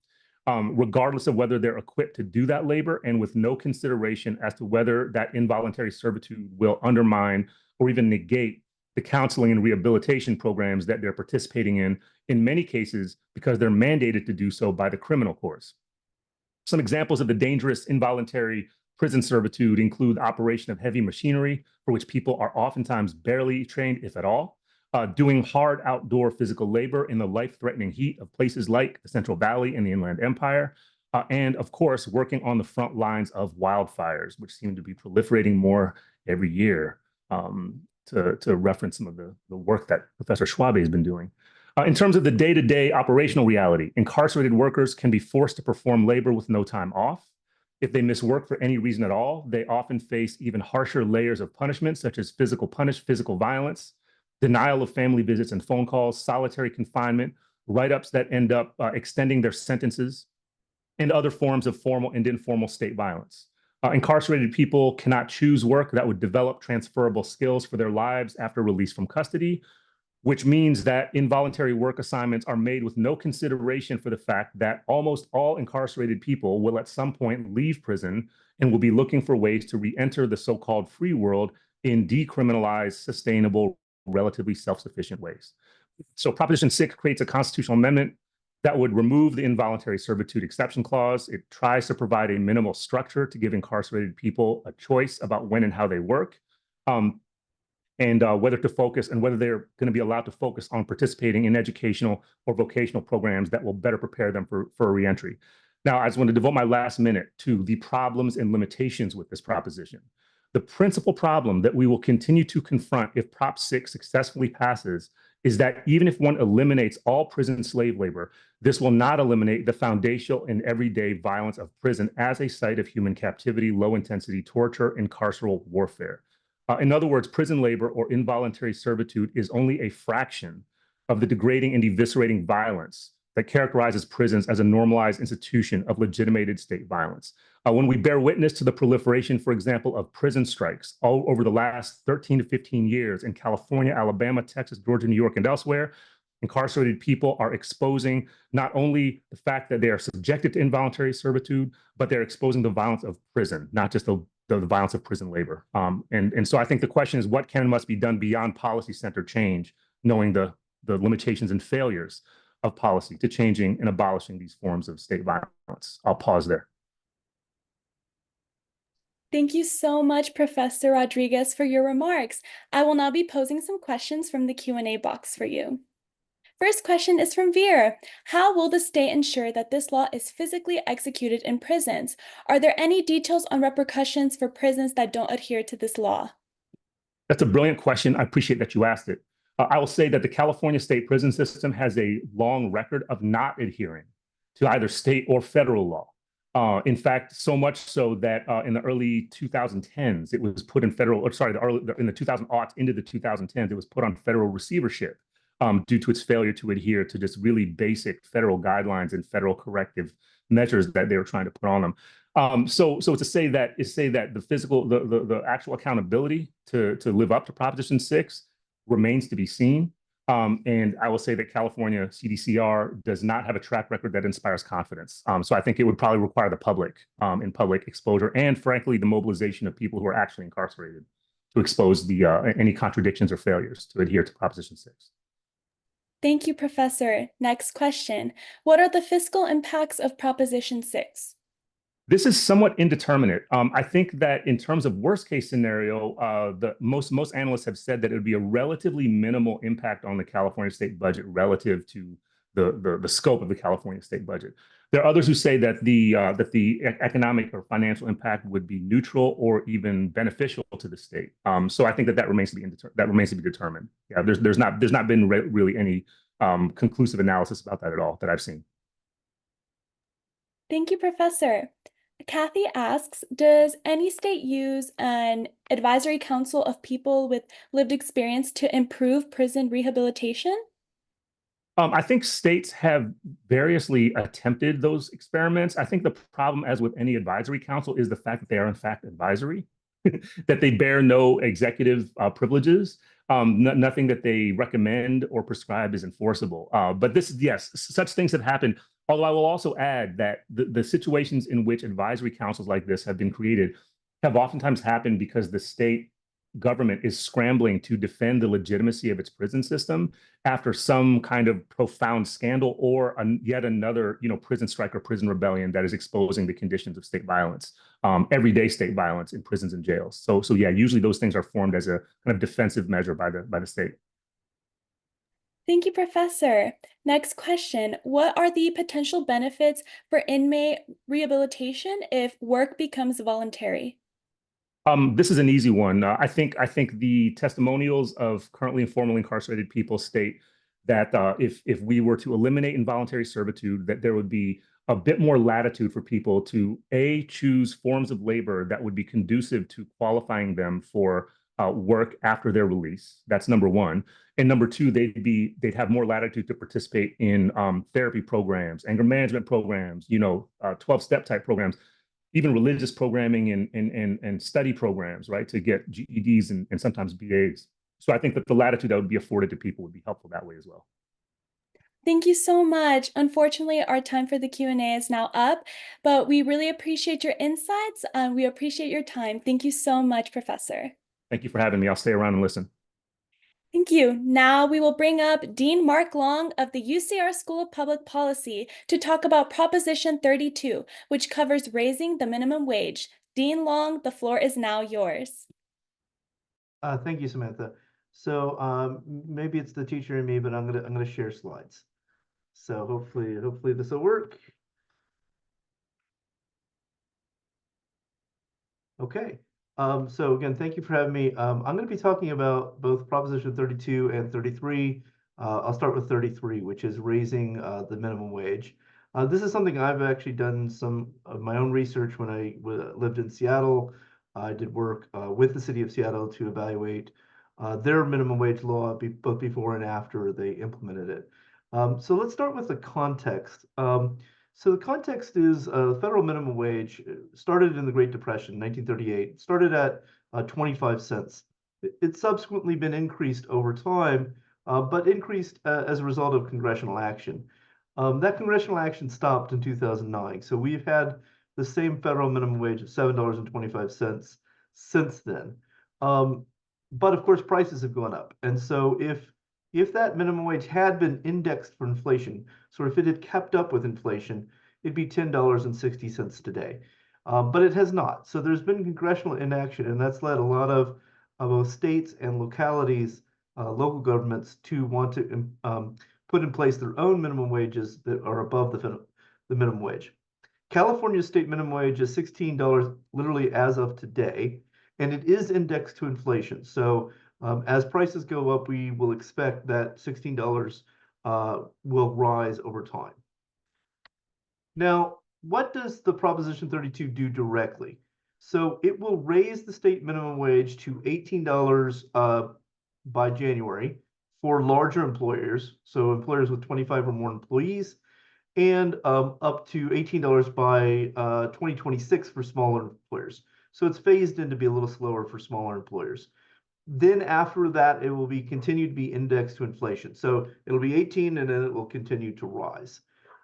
regardless of whether they're equipped to do that labor, and with no consideration as to whether that involuntary servitude will undermine or even negate the counseling and rehabilitation programs that they're participating in many cases because they're mandated to do so by the criminal courts. Some examples of the dangerous involuntary prison servitude include operation of heavy machinery, for which people are oftentimes barely trained, if at all, doing hard outdoor physical labor in the life-threatening heat of places like the Central Valley and the Inland Empire, and of course, working on the front lines of wildfires, which seem to be proliferating more every year, to reference some of the work that Professor Schwabe has been doing. In terms of the day-to-day operational reality, incarcerated workers can be forced to perform labor with no time off. If they miss work for any reason at all, they often face even harsher layers of punishment, such as physical violence, denial of family visits and phone calls, solitary confinement, write-ups that end up extending their sentences, and other forms of formal and informal state violence. Incarcerated people cannot choose work that would develop transferable skills for their lives after release from custody, which means that involuntary work assignments are made with no consideration for the fact that almost all incarcerated people will at some point leave prison and will be looking for ways to re-enter the so-called free world in decriminalized, sustainable, relatively self-sufficient ways. So Proposition 6 creates a constitutional amendment that would remove the involuntary servitude exception clause. It tries to provide a minimal structure to give incarcerated people a choice about when and how they work. And whether to focus and whether they're going to be allowed to focus on participating in educational or vocational programs that will better prepare them for a reentry. Now, I just want to devote my last minute to the problems and limitations with this proposition. The principal problem that we will continue to confront if Prop 6 successfully passes is that even if one eliminates all prison slave labor, this will not eliminate the foundational and everyday violence of prison as a site of human captivity, low-intensity torture, and carceral warfare. In other words, prison labor or involuntary servitude is only a fraction of the degrading and eviscerating violence that characterizes prisons as a normalized institution of legitimated state violence. When we bear witness to the proliferation, for example, of prison strikes all over the last 13 to 15 years in California, Alabama, Texas, Georgia, New York, and elsewhere, incarcerated people are exposing not only the fact that they are subjected to involuntary servitude, but they're exposing the violence of prison, not just the violence of prison labor. And so I think the question is what can and must be done beyond policy-centered change, knowing the limitations and failures of policy to changing and abolishing these forms of state violence. I'll pause there. Thank you so much, Professor Rodriguez, for your remarks. I will now be posing some questions from the Q&A box for you. First question is from Veer. How will the state ensure that this law is physically executed in prisons? Are there any details on repercussions for prisons that don't adhere to this law? That's a brilliant question. I appreciate that you asked it. I will say that the California state prison system has a long record of not adhering to either state or federal law. In fact, so much so that in the early 2010s, it was put in federal, or sorry, in the 2000s into the 2010s, it was put on federal receivership due to its failure to adhere to just really basic federal guidelines and federal corrective measures that they were trying to put on them. So to say that the actual accountability to live up to Proposition 6 remains to be seen. And I will say that California CDCR does not have a track record that inspires confidence. So I think it would probably require the public in public exposure and, frankly, the mobilization of people who are actually incarcerated to expose any contradictions or failures to adhere to Proposition 6. Thank you, Professor. Next question. What are the fiscal impacts of Proposition 6? This is somewhat indeterminate. I think that in terms of worst case scenario, most analysts have said that it would be a relatively minimal impact on the California state budget relative to the scope of the California state budget. There are others who say that the economic or financial impact would be neutral or even beneficial to the state. So I think that remains to be determined. Yeah, there's not been really any conclusive analysis about that at all that I've seen. Thank you, Professor. Kathy asks, does any state use an advisory council of people with lived experience to improve prison rehabilitation? I think states have variously attempted those experiments. I think the problem, as with any advisory council, is the fact that they are in fact advisory, that they bear no executive privileges. Nothing that they recommend or prescribe is enforceable. But yes, such things have happened. Although I will also add that the situations in which advisory councils like this have been created have oftentimes happened because the state government is scrambling to defend the legitimacy of its prison system after some kind of profound scandal or yet another, prison strike or prison rebellion that is exposing the conditions of state violence, everyday state violence in prisons and jails. So yeah, usually those things are formed as a kind of defensive measure by the state. Thank you, Professor. Next question. What are the potential benefits for inmate rehabilitation if work becomes voluntary? This is an easy one. I think the testimonials of currently and formerly incarcerated people state that if we were to eliminate involuntary servitude, that there would be a bit more latitude for people to choose forms of labor that would be conducive to qualifying them for work after their release. That's number one. And number two, they'd have more latitude to participate in therapy programs, anger management programs, 12-step type programs, even religious programming and study programs, right, to get GEDs and sometimes BAs. So I think that the latitude that would be afforded to people would be helpful that way as well. Thank you so much. Unfortunately, our time for the Q&A is now up, but we really appreciate your insights. We appreciate your time. Thank you so much, Professor. Thank you for having me. I'll stay around and listen. Thank you. Now we will bring up Dean Mark Long of the UCR School of Public Policy to talk about Proposition 32, which covers raising the minimum wage. Dean Long, the floor is now yours. Thank you, Samantha. So maybe it's the teacher in me, but I'm gonna share slides. So hopefully this will work. Okay. So again, thank you for having me. I'm going to be talking about both Proposition 32 and 33. I'll start with 33, which is raising the minimum wage. This is something I've actually done some of my own research when I lived in Seattle. I did work with the city of Seattle to evaluate their minimum wage law both before and after they implemented it. So let's start with the context. So the context is federal minimum wage started in the Great Depression, 1938, started at 25 cents. It's subsequently been increased over time, but increased as a result of congressional action. That congressional action stopped in 2009. So we've had the same federal minimum wage of $7.25 since then. But of course, prices have gone up. And so if that minimum wage had been indexed for inflation, so if it had kept up with inflation, it'd be $10.60 today. But it has not. So there's been congressional inaction, and that's led a lot of both states and localities, local governments, to want to put in place their own minimum wages that are above the minimum wage. California's state minimum wage is $16 literally as of today, and it is indexed to inflation. So as prices go up, we will expect that $16 will rise over time. Now, what does the Proposition 32 do directly? So it will raise the state minimum wage to $18 by January for larger employers, so employers with 25 or more employees, and up to $18 by 2026 for smaller employers. So it's phased in to be a little slower for smaller employers. Then after that, it will be continue to be indexed to inflation. So it'll be 18 and then it will continue to rise.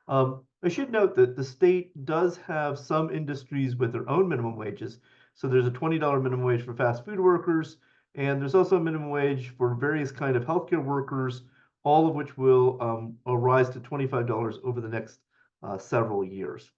I should note that the state does have some industries with their own minimum wages. So there's a $20 minimum wage for fast food workers, and there's also a minimum wage for various kind of healthcare workers, all of which will rise to $25 over the next several years.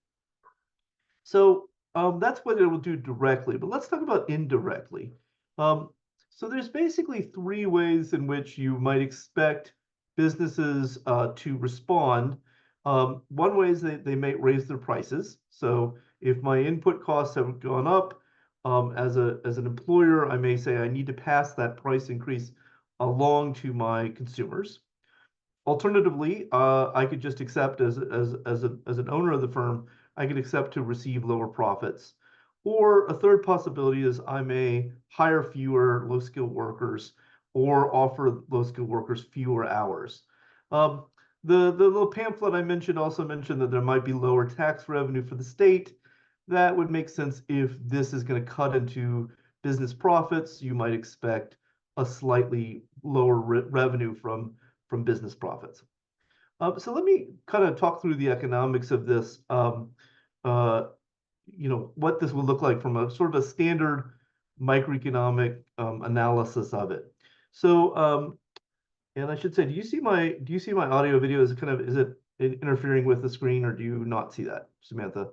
So that's what it will do directly, but let's talk about indirectly. So there's basically three ways in which you might expect businesses to respond. One way is they may raise their prices. So if my input costs have gone up, as an employer, I may say I need to pass that price increase along to my consumers. Alternatively, I could just accept as an owner of the firm, I could accept to receive lower profits. Or a third possibility is I may hire fewer low-skilled workers or offer low-skilled workers fewer hours. The little pamphlet I mentioned also mentioned that there might be lower tax revenue for the state. That would make sense if this is going to cut into business profits. You might expect a slightly lower revenue from business profits. So let me kind of talk through the economics of this. What this will look like from a sort of a standard microeconomic analysis of it. So, and I should say, do you see my audio video? Is it interfering with the screen, or do you not see that, Samantha?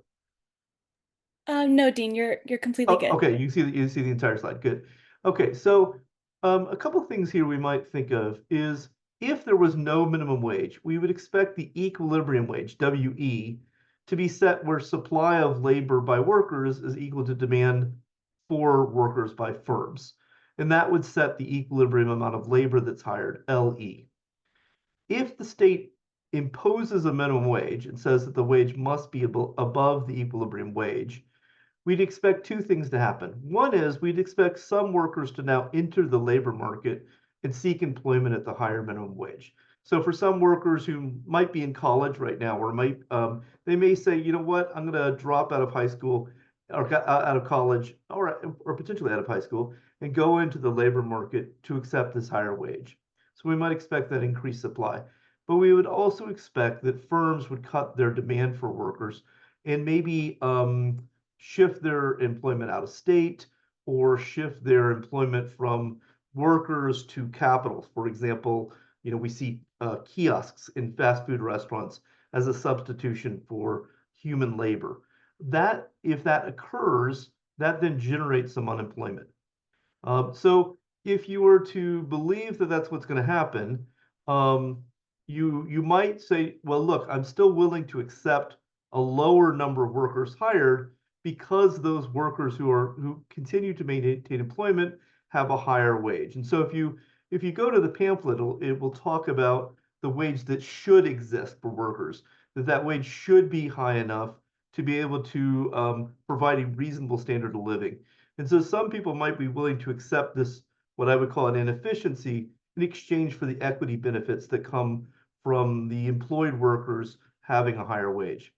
No, Dean, you're completely good. Okay, you see the entire slide. Good. Okay, so a couple things here we might think of is if there was no minimum wage, we would expect the equilibrium wage, WE, to be set where supply of labor by workers is equal to demand for workers by firms. And that would set the equilibrium amount of labor that's hired, LE. If the state imposes a minimum wage and says that the wage must be above the equilibrium wage, we'd expect two things to happen. One is we'd expect some workers to now enter the labor market and seek employment at the higher minimum wage. So for some workers who might be in college right now, or they may say, you know what, I'm going to drop out of high school or out of college, or potentially out of high school, and go into the labor market to accept this higher wage. So we might expect that increased supply. But we would also expect that firms would cut their demand for workers and maybe shift their employment out of state or shift their employment from workers to capital. For example, we see kiosks in fast food restaurants as a substitution for human labor. That, if that occurs, that then generates some unemployment. So if you were to believe that that's what's going to happen, you might say, well, look, I'm still willing to accept a lower number of workers hired because those workers who continue to maintain employment have a higher wage. And so if you go to the pamphlet, it will talk about the wage that should exist for workers, that wage should be high enough to be able to provide a reasonable standard of living. And so some people might be willing to accept this, what I would call an inefficiency, in exchange for the equity benefits that come from the employed workers having a higher wage.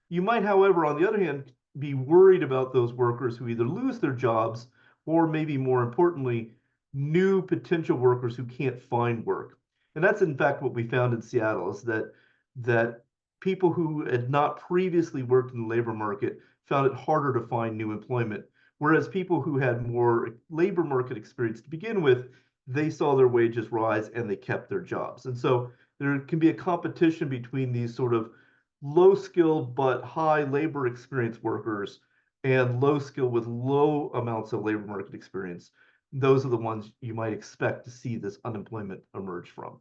You might, however, on the other hand, be worried about those workers who either lose their jobs or maybe more importantly, new potential workers who can't find work. And that's in fact what we found in Seattle, is that people who had not previously worked in the labor market found it harder to find new employment. Whereas people who had more labor market experience to begin with, they saw their wages rise and they kept their jobs. And so there can be a competition between these sort of low skill but high labor experience workers and low skill with low amounts of labor market experience. Those are the ones you might expect to see this unemployment emerge from.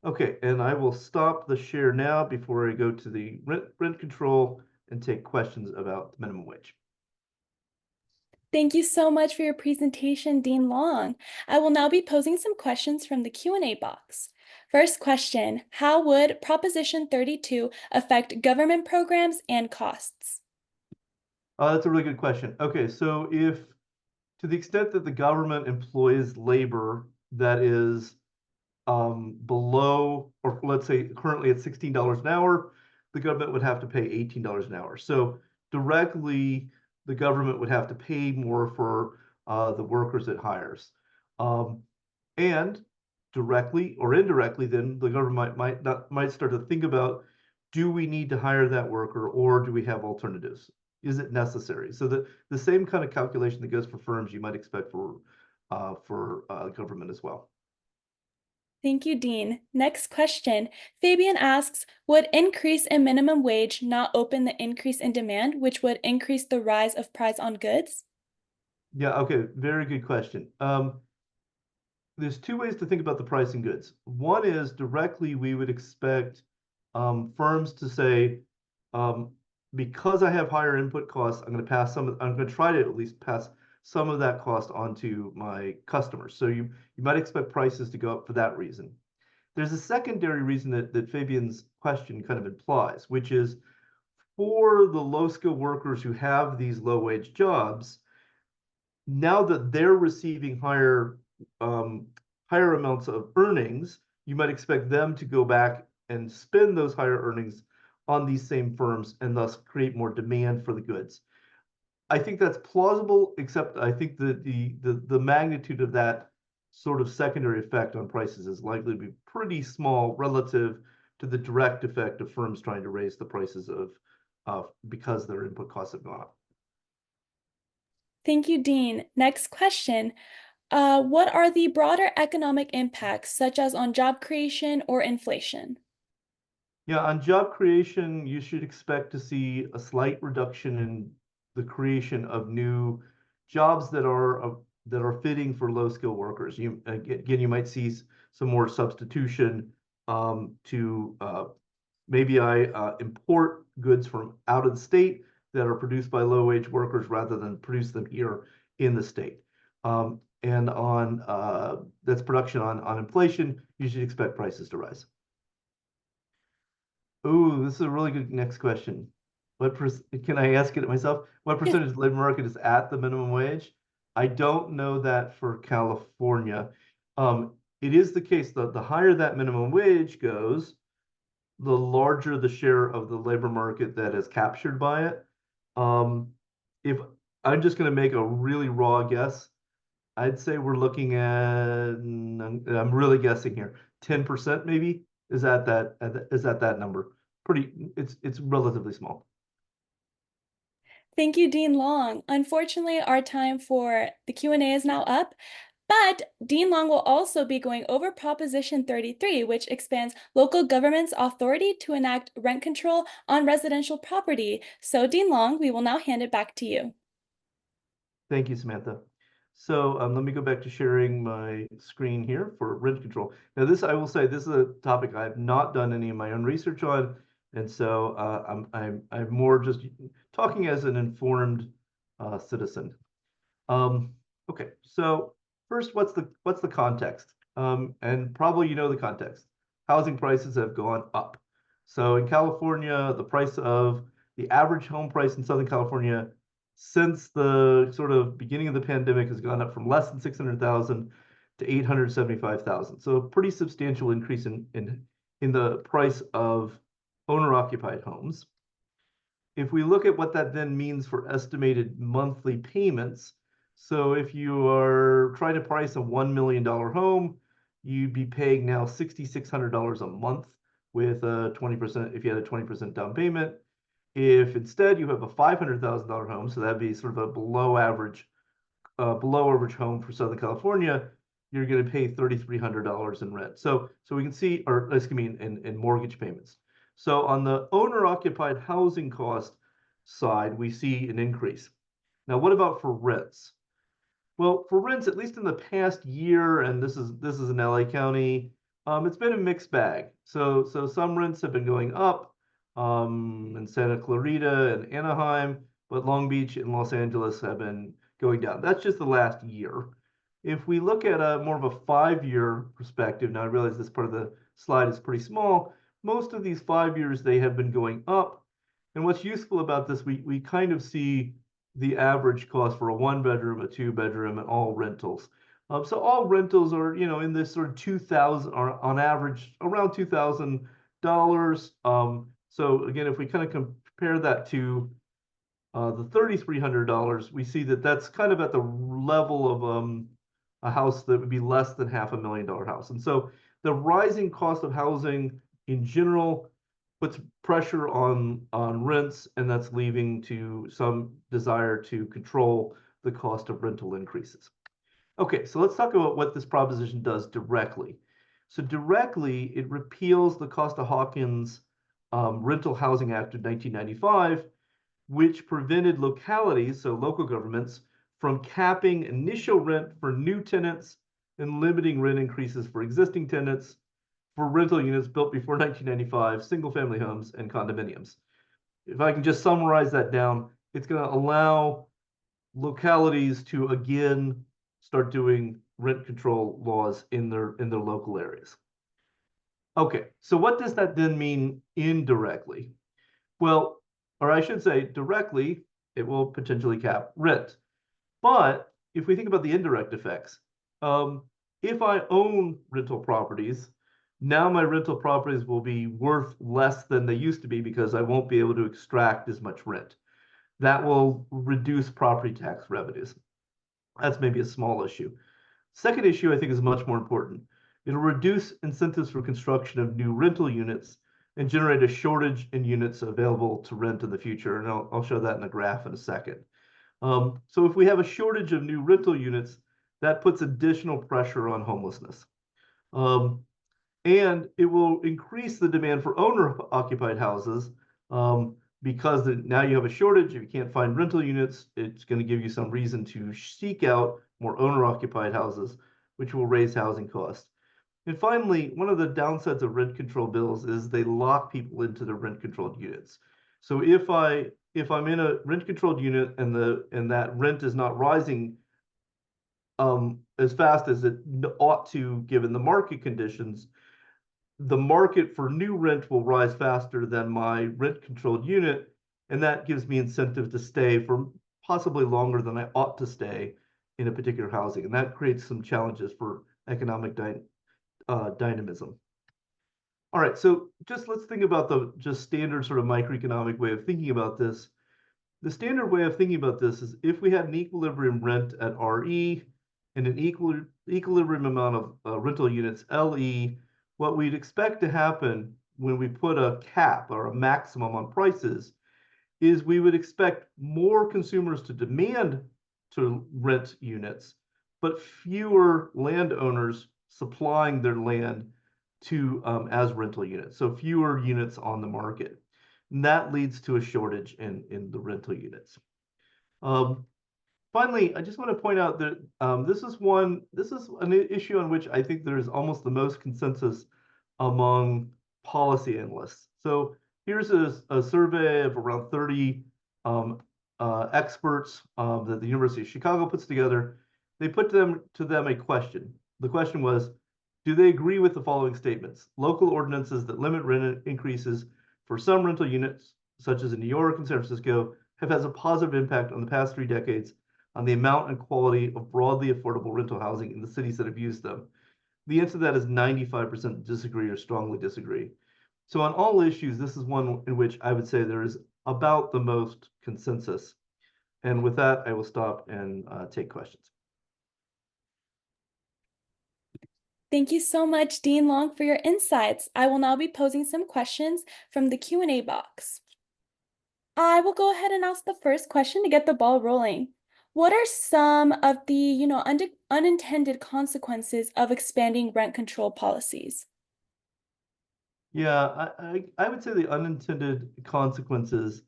Okay, and I will stop the share now before I go to the rent control and take questions about the minimum wage. Thank you so much for your presentation, Dean Long. I will now be posing some questions from the Q&A box. First question, how would Proposition 32 affect government programs and costs? That's a really good question. Okay, so to the extent that the government employs labor that is below, or let's say currently at $16 an hour, the government would have to pay $18 an hour. So directly, the government would have to pay more for the workers it hires. And directly or indirectly, then the government might start to think about, do we need to hire that worker or do we have alternatives? Is it necessary? So the same kind of calculation that goes for firms, you might expect for government as well. Thank you, Dean. Next question. Fabian asks, would increase in minimum wage not open the increase in demand, which would increase the rise of price on goods? Yeah, okay, very good question. There's two ways to think about the price in goods. One is directly we would expect firms to say, because I have higher input costs, I'm going to try to at least pass some of that cost onto my customers. So you might expect prices to go up for that reason. There's a secondary reason that Fabian's question kind of implies, which is for the low skill workers who have these low wage jobs, now that they're receiving higher amounts of earnings, you might expect them to go back and spend those higher earnings on these same firms and thus create more demand for the goods. I think that's plausible, except I think that the magnitude of that sort of secondary effect on prices is likely to be pretty small relative to the direct effect of firms trying to raise the prices of because their input costs have gone up. Thank you, Dean. Next question. What are the broader economic impacts, such as on job creation or inflation? Yeah, on job creation, you should expect to see a slight reduction in the creation of new jobs that are fitting for low-skill workers. Again, you might see some more substitution to maybe I import goods from out of the state that are produced by low-wage workers rather than produce them here in the state. And on that's production on inflation, you should expect prices to rise. Ooh, this is a really good next question. Can I ask it myself? What percentage of the labor market is at the minimum wage? I don't know that for California. It is the case that the higher that minimum wage goes, the larger the share of the labor market that is captured by it. If I'm just going to make a really raw guess, I'd say we're looking at, I'm really guessing here, 10% maybe is at that number. It's relatively small. Thank you, Dean Long. Unfortunately, our time for the Q&A is now up, but Dean Long will also be going over Proposition 33, which expands local government's authority to enact rent control on residential property. So, Dean Long, we will now hand it back to you. Thank you, Samantha. So let me go back to sharing my screen here for rent control. Now I will say, this is a topic I have not done any of my own research on. And so I'm more just talking as an informed citizen. Okay, so first, what's the context? And probably you know the context. Housing prices have gone up. So in California, the average home price in Southern California since the sort of beginning of the pandemic has gone up from less than 600,000 to 875,000. So a pretty substantial increase in the price of owner-occupied homes. If we look at what that then means for estimated monthly payments, so if you are trying to price a $1 million home, you'd be paying now $6,600 a month with a 20%, if you had a 20% down payment. If instead you have a $500,000 home, so that'd be sort of a below average home for Southern California, you're going to pay $3,300 in rent. So we can see, or excuse me, in mortgage payments. So on the owner-occupied housing cost side, we see an increase. Now, what about for rents? Well, for rents, at least in the past year, and this is in LA County, it's been a mixed bag. So some rents have been going up in Santa Clarita and Anaheim, but Long Beach and Los Angeles have been going down. That's just the last year. If we look at more of a 5-year perspective, now I realize this part of the slide is pretty small. Most of these 5 years, they have been going up. And what's useful about this, we kind of see the average cost for a 1-bedroom, a 2-bedroom, and all rentals. So all rentals are, in this sort of 2,000, or on average around $2,000. So again, if we kind of compare that to the $3,300, we see that that's kind of at the level of a house that would be less than $500,000 house. And so the rising cost of housing in general puts pressure on rents, and that's leading to some desire to control the cost of rental increases. Okay, so let's talk about what this proposition does directly. So directly, it repeals the Costa-Hawkins Rental Housing Act of 1995, which prevented localities, so local governments, from capping initial rent for new tenants and limiting rent increases for existing tenants for rental units built before 1995, single-family homes, and condominiums. If I can just summarize that down, it's going to allow localities to again start doing rent control laws in their local areas. Okay, so what does that then mean indirectly? Well, or I should say directly, it will potentially cap rent. But if we think about the indirect effects, if I own rental properties, now my rental properties will be worth less than they used to be because I won't be able to extract as much rent. That will reduce property tax revenues. That's maybe a small issue. Second issue, I think, is much more important. It'll reduce incentives for construction of new rental units and generate a shortage in units available to rent in the future. And I'll show that in a graph in a second. So if we have a shortage of new rental units, that puts additional pressure on homelessness. And it will increase the demand for owner-occupied houses because now you have a shortage. If you can't find rental units, it's going to give you some reason to seek out more owner-occupied houses, which will raise housing costs. And finally, one of the downsides of rent control bills is they lock people into the rent controlled units. So if I'm in a rent controlled unit and that rent is not rising as fast as it ought to, given the market conditions, the market for new rent will rise faster than my rent controlled unit, and that gives me incentive to stay for possibly longer than I ought to stay in a particular housing, and that creates some challenges for economic dynamism. All right, so let's think about the just standard sort of microeconomic way of thinking about this. The standard way of thinking about this is if we had an equilibrium rent at RE and an equilibrium amount of rental units LE, what we'd expect to happen when we put a cap or a maximum on prices is we would expect more consumers to demand to rent units, but fewer landowners supplying their land to as rental units. So fewer units on the market. And that leads to a shortage in the rental units. Finally, I just want to point out that this is an issue on which I think there is almost the most consensus among policy analysts. So here's a survey of around 30 experts that the University of Chicago puts together. They put to them a question. The question was, do they agree with the following statements? Local ordinances that limit rent increases for some rental units, such as in New York and San Francisco, have had a positive impact on the past 3 decades on the amount and quality of broadly affordable rental housing in the cities that have used them. The answer to that is 95% disagree or strongly disagree. So on all issues, this is one in which I would say there is about the most consensus. And with that, I will stop and take questions. Thank you so much, Dean Long, for your insights. I will now be posing some questions from the Q&A box. I will go ahead and ask the first question to get the ball rolling. What are some of the, unintended consequences of expanding rent control policies? Yeah, I would say the unintended consequences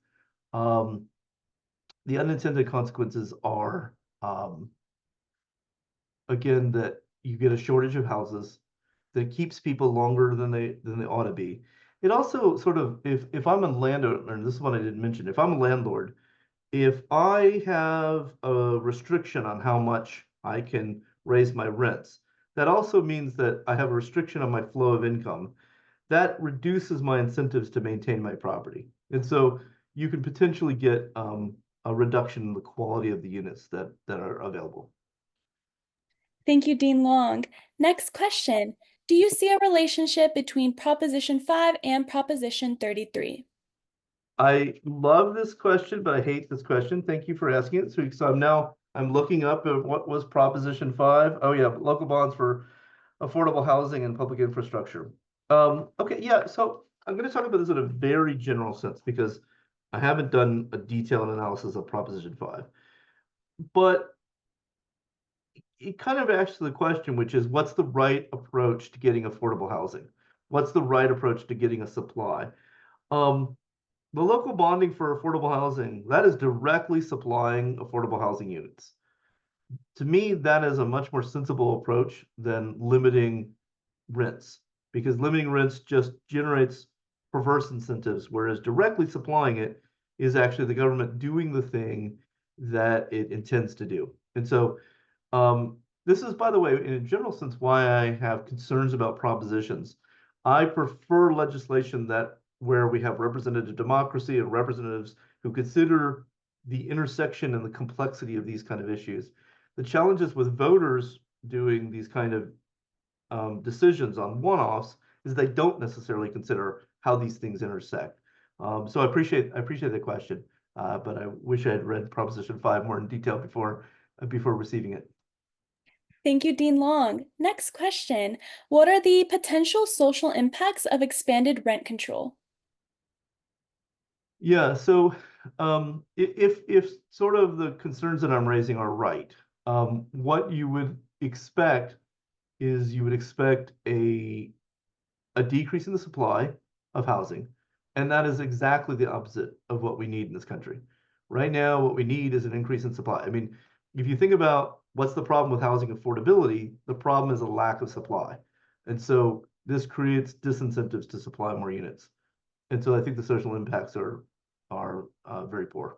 are again that you get a shortage of houses, that keeps people longer than they ought to be. It also sort of, if I'm a landowner, and this is what I didn't mention, if I'm a landlord, if I have a restriction on how much I can raise my rents, that also means that I have a restriction on my flow of income. That reduces my incentives to maintain my property. And so you can potentially get a reduction in the quality of the units that are available. Thank you, Dean Long. Next question. Do you see a relationship between Proposition 5 and Proposition 33? I love this question, but I hate this question. Thank you for asking it. So I'm looking up at what was Proposition 5. Oh yeah, local bonds for affordable housing and public infrastructure. Okay, yeah, so I'm going to talk about this in a very general sense because I haven't done a detailed analysis of Proposition 5. But it kind of asks the question, which is, what's the right approach to getting affordable housing? What's the right approach to getting a supply? The local bonding for affordable housing, that is directly supplying affordable housing units. To me, that is a much more sensible approach than limiting rents, because limiting rents just generates perverse incentives, whereas directly supplying it is actually the government doing the thing that it intends to do. And so this is, by the way, in a general sense, why I have concerns about propositions. I prefer legislation where we have representative democracy and representatives who consider the intersection and the complexity of these kind of issues. The challenges with voters doing these kind of decisions on one-offs is they don't necessarily consider how these things intersect. So I appreciate the question, but I wish I had read Proposition 5 more in detail before receiving it. Thank you, Dean Long. Next question. What are the potential social impacts of expanded rent control? Yeah, so If sort of the concerns that I'm raising are right, what you would expect is you would expect a decrease in the supply of housing, and that is exactly the opposite of what we need in this country. Right now, what we need is an increase in supply. I mean, if you think about what's the problem with housing affordability, the problem is a lack of supply. And so this creates disincentives to supply more units. And so I think the social impacts are very poor.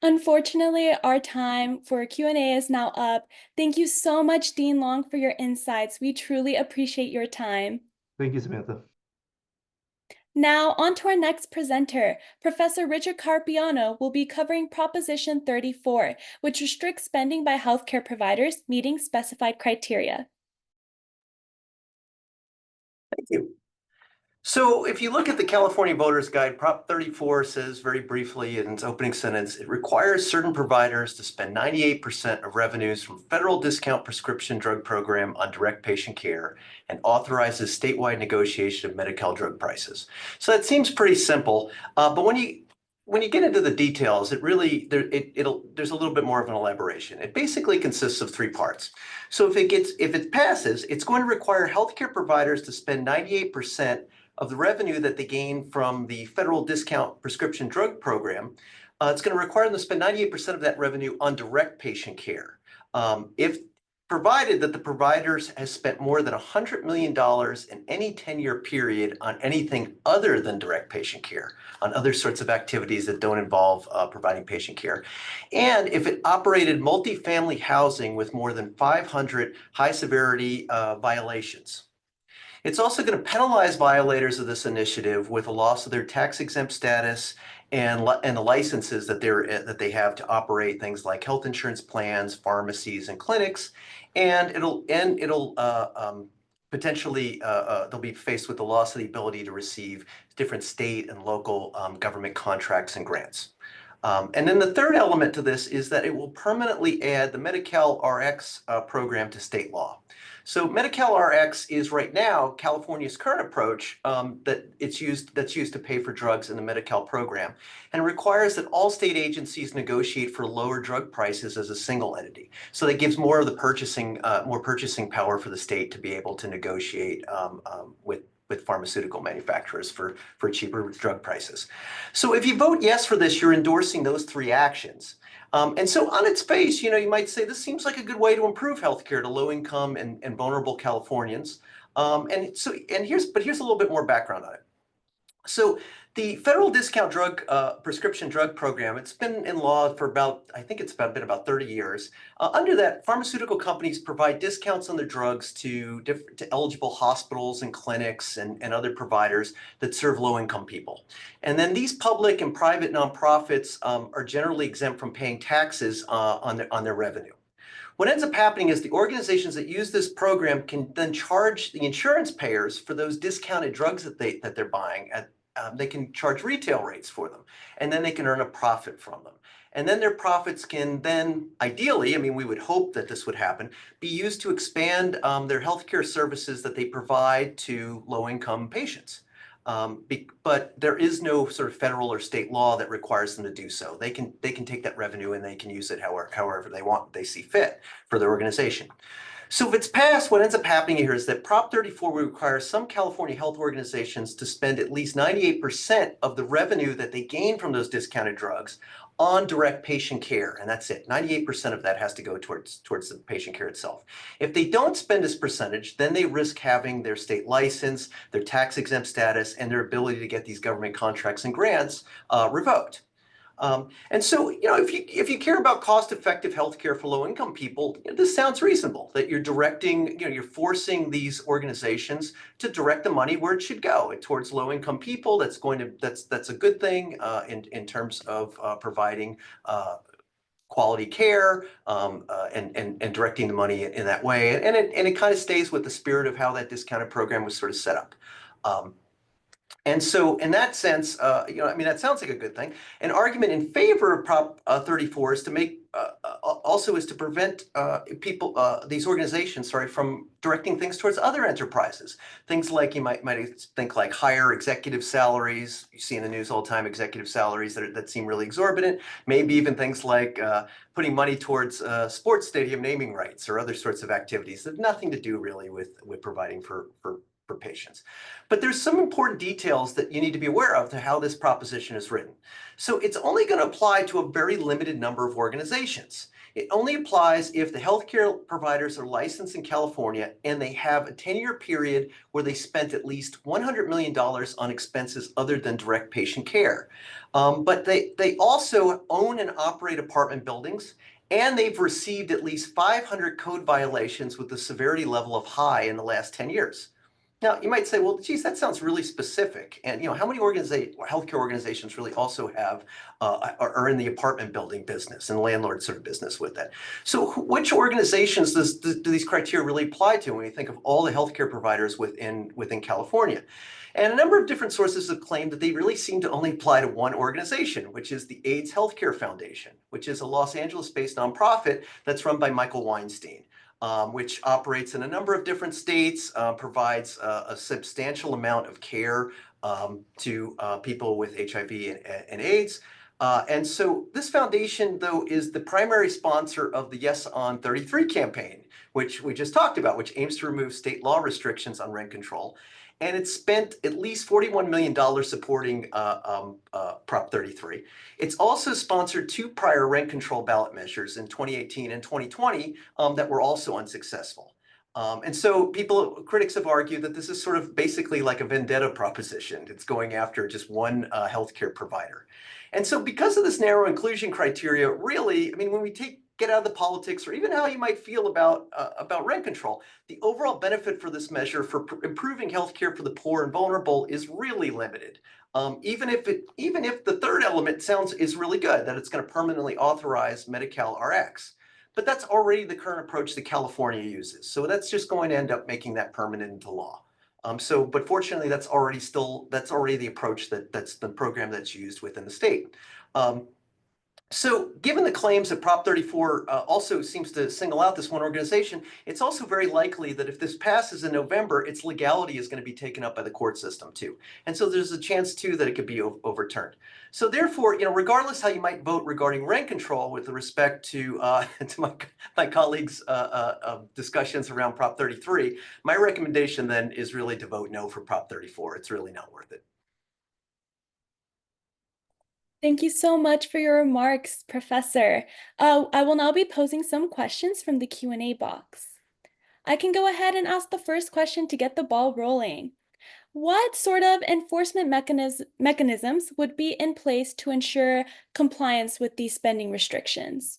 Unfortunately, our time for Q&A is now up. Thank you so much, Dean Long, for your insights. We truly appreciate your time. Thank you, Samantha. Now, on to our next presenter. Professor Richard Carpiano will be covering Proposition 34, which restricts spending by healthcare providers meeting specified criteria. Thank you. So if you look at the California Voters Guide, Prop 34 says very briefly in its opening sentence, it requires certain providers to spend 98% of revenues from federal discount prescription drug program on direct patient care and authorizes statewide negotiation of Medi-Cal drug prices. So that seems pretty simple, but when you get into the details, it really there's a little bit more of an elaboration. It basically consists of three parts. So if it passes, it's going to require healthcare providers to spend 98% of the revenue that they gain from the federal discount prescription drug program. It's going to require them to spend 98% of that revenue on direct patient care. If provided that the providers has spent more than $100 million in any 10-year period on anything other than direct patient care, on other sorts of activities that don't involve providing patient care. And if it operated multifamily housing with more than 500 high severity violations. It's also going to penalize violators of this initiative with a loss of their tax-exempt status and the licenses that they have to operate things like health insurance plans, pharmacies, and clinics. And it'll potentially they'll be faced with the loss of the ability to receive different state and local government contracts and grants. And then the third element to this is that it will permanently add the Medi-Cal RX program to state law. So Medi-Cal RX is right now California's current approach that's used to pay for drugs in the Medi-Cal program, and requires that all state agencies negotiate for lower drug prices as a single entity. So that gives more of the purchasing power for the state to be able to negotiate with pharmaceutical manufacturers for cheaper drug prices. So if you vote yes for this, you're endorsing those three actions. And so on its face, you might say this seems like a good way to improve healthcare to low-income and vulnerable Californians. Here's a little bit more background on it. So the federal discount prescription drug program, it's been in law for been about 30 years. Under that, pharmaceutical companies provide discounts on their drugs to eligible hospitals and clinics and other providers that serve low-income people. And then these public and private nonprofits are generally exempt from paying taxes on their revenue. What ends up happening is the organizations that use this program can then charge the insurance payers for those discounted drugs that they're buying. They can charge retail rates for them, and then they can earn a profit from them. And then their profits can then, ideally, I mean, we would hope that this would happen, be used to expand their healthcare services that they provide to low-income patients. But there is no sort of federal or state law that requires them to do so. They can take that revenue and they can use it however they see fit for their organization. So if it's passed, what ends up happening here is that Prop 34 will require some California health organizations to spend at least 98% of the revenue that they gain from those discounted drugs on direct patient care, and that's it. 98% of that has to go towards the patient care itself. If they don't spend this percentage, then they risk having their state license, their tax-exempt status, and their ability to get these government contracts and grants revoked. And so, if you care about cost-effective healthcare for low-income people, this sounds reasonable. That you're directing, you're forcing these organizations to direct the money where it should go, towards low-income people. That's a good thing in terms of providing quality care and directing the money in that way. And it kind of stays with the spirit of how that discounted program was sort of set up. And so in that sense, that sounds like a good thing. An argument in favor of Prop 34 is to make also is to prevent these organizations, sorry, from directing things towards other enterprises. Things like you might think like higher executive salaries. You see in the news all the time executive salaries that seem really exorbitant. Maybe even things like putting money towards sports stadium naming rights or other sorts of activities that have nothing to do really with providing for patients. But there's some important details that you need to be aware of to how this proposition is written. So it's only going to apply to a very limited number of organizations. It only applies if the healthcare providers are licensed in California and they have a 10-year period where they spent at least $100 million on expenses other than direct patient care. But they also own and operate apartment buildings, and they've received at least 500 code violations with the severity level of high in the last 10 years. Now, you might say, well, geez, that sounds really specific. And, how many healthcare organizations really also have, are in the apartment building business and landlord sort of business with that? So which organizations do these criteria really apply to when you think of all the healthcare providers within California? And a number of different sources have claimed that they really seem to only apply to one organization, which is the AIDS Healthcare Foundation, which is a Los Angeles-based nonprofit that's run by Michael Weinstein. Which operates in a number of different states, provides a substantial amount of care to people with HIV and AIDS. And so this foundation, though, is the primary sponsor of the Yes on 33 campaign, which we just talked about, which aims to remove state law restrictions on rent control. And it spent at least $41 million supporting Prop 33. It's also sponsored 2 prior rent control ballot measures in 2018 and 2020 that were also unsuccessful. And so critics have argued that this is sort of basically like a vendetta proposition. It's going after just one healthcare provider. And so because of this narrow inclusion criteria, really, I mean, when we get out of the politics or even how you might feel about rent control, the overall benefit for this measure for improving healthcare for the poor and vulnerable is really limited. Even if the third element is really good, that it's going to permanently authorize Medi-Cal Rx. But that's already the current approach that California uses. So that's just going to end up making that permanent into law. But fortunately, that's already the approach that's the program that's used within the state. So given the claims that Prop 34 also seems to single out this one organization, it's also very likely that if this passes in November, its legality is going to be taken up by the court system too. And so there's a chance too that it could be overturned. So therefore, regardless how you might vote regarding rent control with respect to my colleagues' discussions around Prop 33, my recommendation then is really to vote no for Prop 34. It's really not worth it. Thank you so much for your remarks, Professor. I will now be posing some questions from the Q&A box. I can go ahead and ask the first question to get the ball rolling. What sort of enforcement mechanisms would be in place to ensure compliance with these spending restrictions?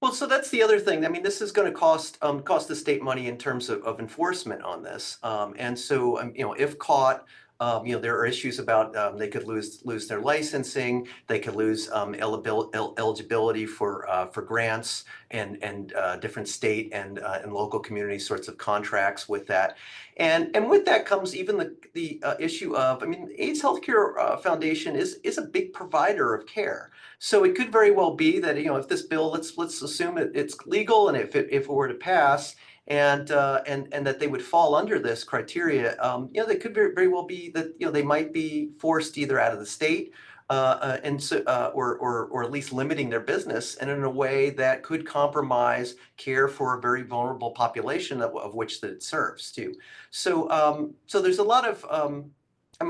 Well, so that's the other thing. I mean, this is going to cost the state money in terms of enforcement on this. And so, if caught, there are issues about they could lose their licensing, they could lose eligibility for grants and different state and local community sorts of contracts with that. And with that comes even the issue of, AIDS Healthcare Foundation is a big provider of care. So it could very well be that, if this bill, let's assume it's legal, and if it were to pass, and that they would fall under this criteria, they could very well be that they might be forced either out of the state, and so or at least limiting their business, and in a way that could compromise care for a very vulnerable population of which that it serves too. So so there's a lot of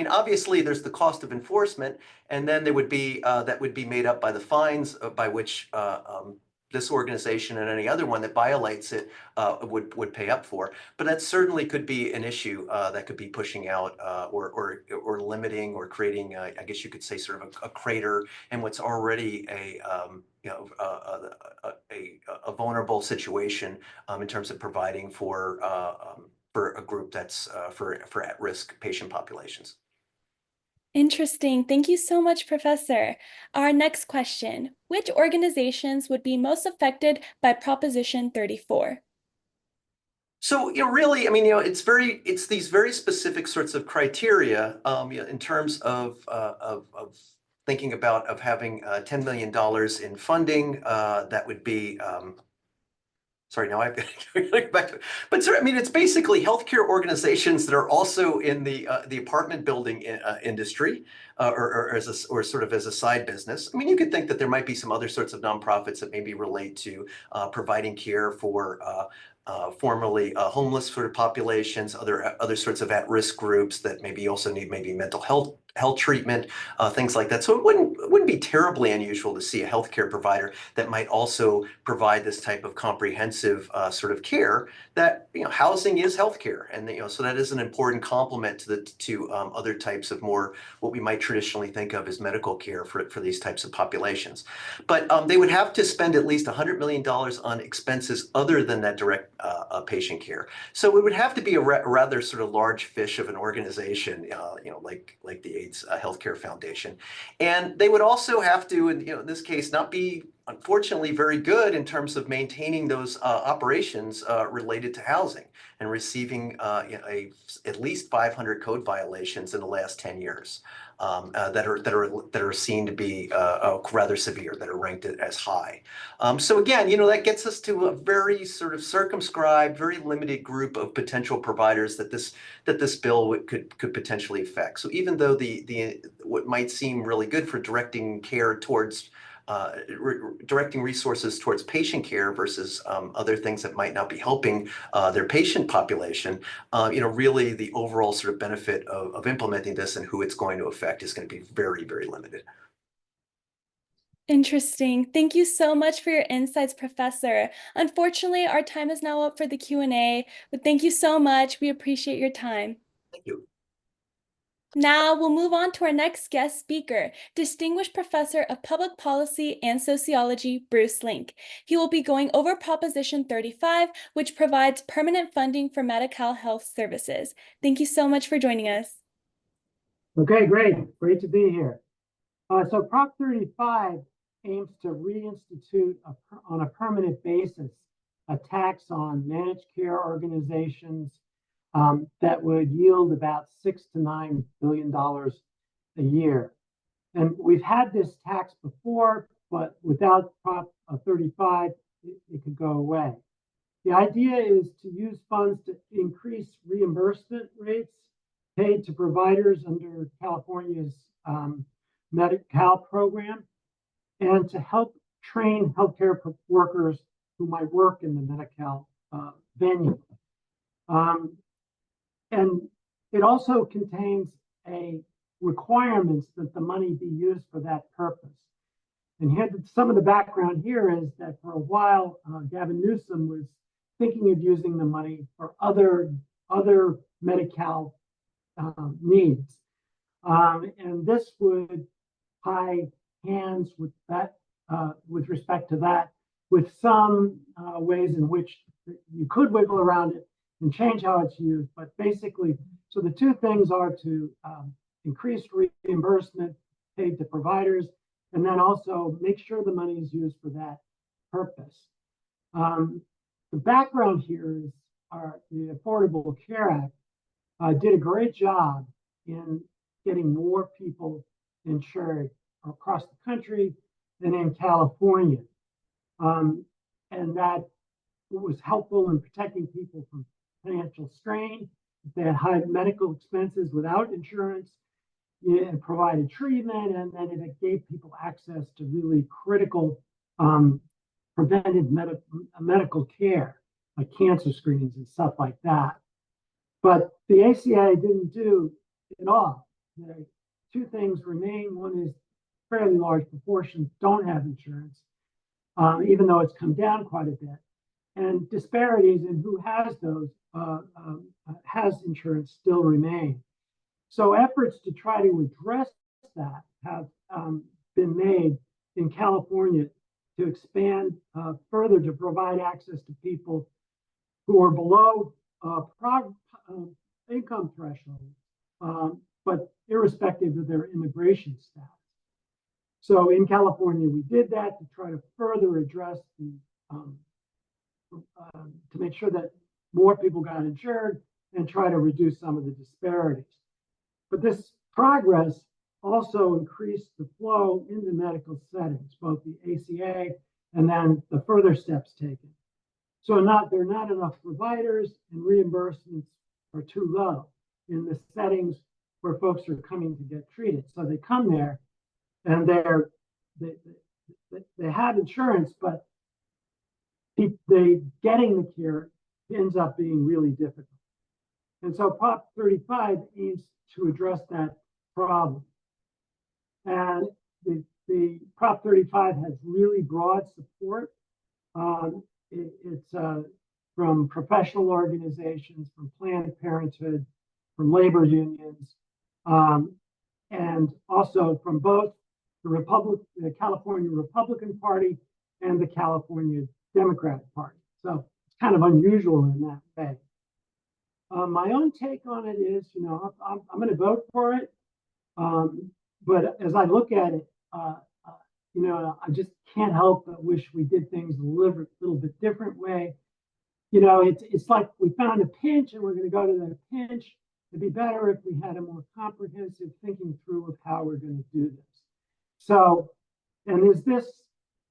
obviously there's the cost of enforcement, and then there would be that would be made up by the fines by which this organization and any other one that violates it would pay up for. But that certainly could be an issue that could be pushing out or limiting or creating, I guess you could say, sort of a crater in what's already a vulnerable situation in terms of providing for a group that's for at-risk patient populations. Interesting. Thank you so much, Professor. Our next question: which organizations would be most affected by Proposition 34? So, really, it's these very specific sorts of criteria, in terms of thinking about of having $10 million in funding. That would be sorry, now I've got to go back to it. But sir, I mean, it's basically healthcare organizations that are also in the apartment building industry, or as a, or sort of as a side business. I mean, you could think that there might be some other sorts of nonprofits that maybe relate to providing care for formerly homeless sort of populations, other sorts of at-risk groups that maybe also need maybe mental health treatment, things like that. So it wouldn't be terribly unusual to see a healthcare provider that might also provide this type of comprehensive sort of care. That, you know, housing is healthcare, and you know, so that is an important complement to other types of more what we might traditionally think of as medical care for these types of populations. But they would have to spend at least $100 million on expenses other than that direct patient care. So it would have to be a rather sort of large fish of an organization, you know, like the AIDS Healthcare Foundation. And they would also have to, in this case, not be, unfortunately, very good in terms of maintaining those operations related to housing and receiving at least 500 code violations in the last 10 years that are seen to be rather severe, that are ranked as high. So again, that gets us to a very sort of circumscribed, very limited group of potential providers that this bill could potentially affect. So even though the what might seem really good for directing care towards directing resources towards patient care versus other things that might not be helping their patient population, really the overall sort of benefit of implementing this and who it's going to affect is going to be very, very limited. Interesting. Thank you so much for your insights, Professor. Unfortunately, our time is now up for the Q&A, but thank you so much. We appreciate your time. Thank you. Now we'll move on to our next guest speaker, Distinguished Professor of Public Policy and Sociology, Bruce Link. He will be going over Proposition 35, which provides permanent funding for Medi-Cal health services. Thank you so much for joining us. Okay, great. Great to be here. So Prop 35 aims to reinstitute on a permanent basis a tax on managed care organizations that would yield about $6 to $9 billion a year. And we've had this tax before, but without Prop 35, it could go away. The idea is to use funds to increase reimbursement rates paid to providers under California's Medi-Cal program, and to help train healthcare workers who might work in the Medi-Cal venue. And it also contains a requirements that the money be used for that purpose. And here, some of the background here is that for a while, Gavin Newsom was thinking of using the money for other Medi-Cal needs. And this would tie hands with that, with respect to that, with some ways in which you could wiggle around it and change how it's used. But basically, so the two things are to increase reimbursement paid to providers, and then also make sure the money is used for that purpose. The background here is the Affordable Care Act did a great job in getting more people insured across the country than in California. And that was helpful in protecting people from financial strain. If they had high medical expenses without insurance, it provided treatment, and then it gave people access to really critical preventive medical care, like cancer screenings and stuff like that. But the ACA didn't do it all. Two things remain. One is fairly large proportions don't have insurance, even though it's come down quite a bit. And disparities in who has those has insurance still remain. So efforts to try to address that have been made in California to expand further to provide access to people who are below income thresholds, but irrespective of their immigration status. So in California, we did that to try to further address the, to make sure that more people got insured and try to reduce some of the disparities. But this progress also increase the flow into medical settings, both the ACA and then the further steps taken. So there are not enough providers and reimbursements are too low in the settings where folks are coming to get treated. So they come there and they have insurance, but getting the care ends up being really difficult. And so Prop 35 aims to address that problem. And the Prop 35 has really broad support. It's from professional organizations, from Planned Parenthood, from labor unions, and also from both the California Republican Party and the California Democratic Party. So it's kind of unusual in that way. My own take on it is, I'm going to vote for it. But as I look at it, I just can't help but wish we did things a little bit different way. It's like we found a pinch and we're going to go to that pinch. It'd be better if we had a more comprehensive thinking through of how we're going to do this. So, and is this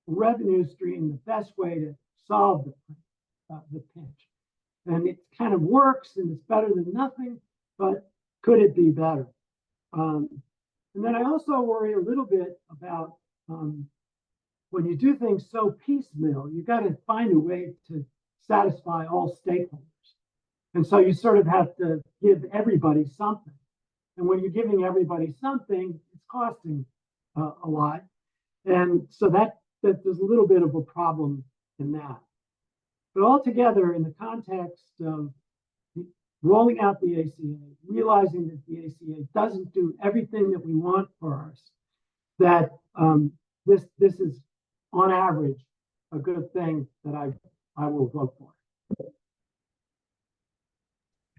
revenue stream the best way to solve the pinch? And it kind of works and it's better than nothing, but could it be better? And then I also worry a little bit about when you do things so piecemeal, you got to find a way to satisfy all stakeholders. And so you sort of have to give everybody something. And when you're giving everybody something, it's costing a lot. And so that there's a little bit of a problem in that. But altogether, in the context of rolling out the ACA, realizing that the ACA doesn't do everything that we want for us, that this is, on average, a good thing that I will vote for.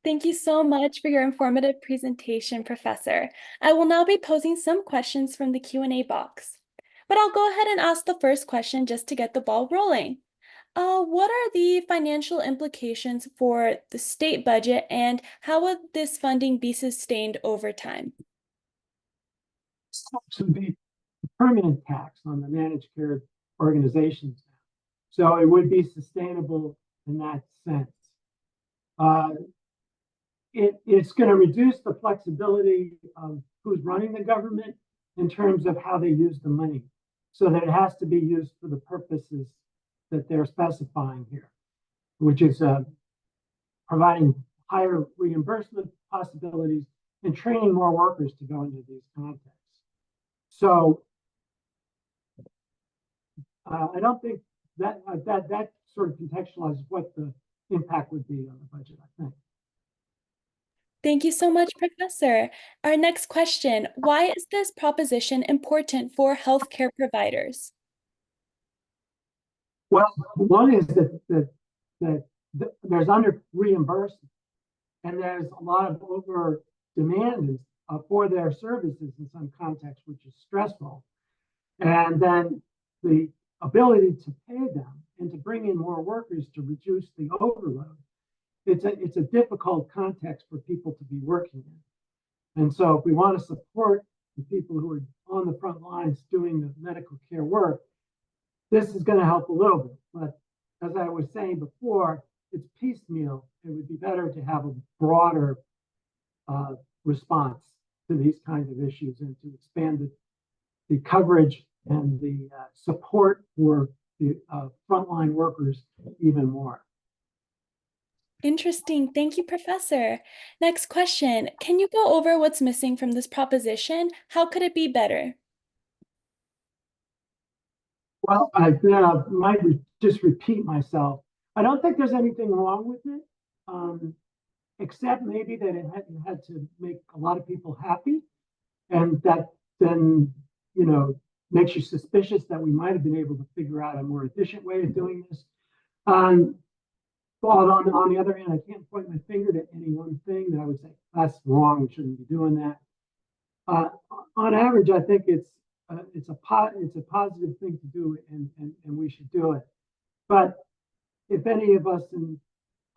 Thank you so much for your informative presentation, Professor. I will now be posing some questions from the Q&A box. But I'll go ahead and ask the first question just to get the ball rolling. What are the financial implications for the state budget and how would this funding be sustained over time? This would be a permanent tax on the managed care organizations. So it would be sustainable in that sense. It's going to reduce the flexibility of who's running the government in terms of how they use the money, so that it has to be used for the purposes that they're specifying here, which is providing higher reimbursement possibilities and training more workers to go into these contexts. So I don't think that sort of contextualizes what the impact would be on the budget, I think. Thank you so much, Professor. Our next question, why is this proposition important for healthcare providers? Well, one is that there's under reimbursement and there's a lot of over demand for their services in some contexts, which is stressful. And then the ability to pay them and to bring in more workers to reduce the overload. It's a difficult context for people to be working in. And so if we want to support the people who are on the front lines doing the medical care work, this is going to help a little bit. But as I was saying before, it's piecemeal. It would be better to have a broader response to these kinds of issues and to expand the coverage and the support for the frontline workers even more. Interesting. Thank you, Professor. Next question. Can you go over what's missing from this proposition? How could it be better? Well, I might just repeat myself. I don't think there's anything wrong with it, except maybe that it had to make a lot of people happy, and that then, makes you suspicious that we might have been able to figure out a more efficient way of doing this. But on the other hand, I can't point my finger to any one thing that I would say, that's wrong, we shouldn't be doing that. On average, I think it's a positive thing to do, and we should do it. But if any of us in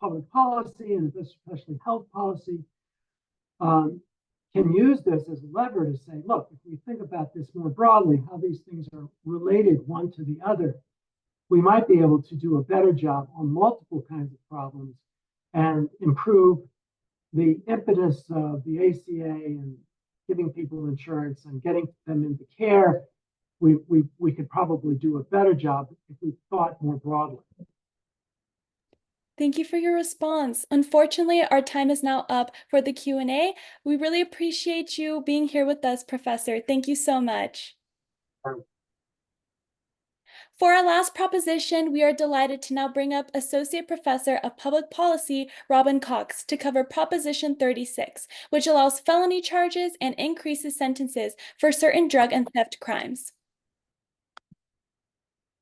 public policy, and especially health policy, can use this as a lever to say, look, if we think about this more broadly, how these things are related one to the other, we might be able to do a better job on multiple kinds of problems and improve the impetus of the ACA and giving people insurance and getting them into care. We could probably do a better job if we thought more broadly. Thank you for your response. Unfortunately, our time is now up for the Q&A. We really appreciate you being here with us, Professor. Thank you so much. For our last proposition, we are delighted to now bring up Associate Professor of Public Policy, Robin Cox, to cover Proposition 36, which allows felony charges and increases sentences for certain drug and theft crimes.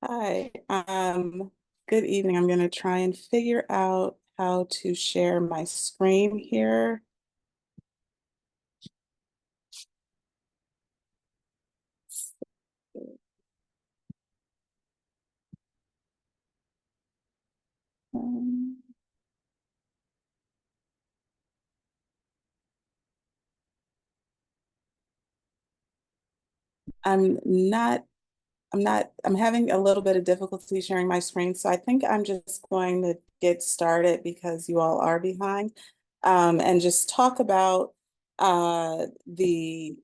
Hi, good evening. I'm going to try and figure out how to share my screen here. I'm having a little bit of difficulty sharing my screen, so I think I'm just going to get started because you all are behind, and just talk about the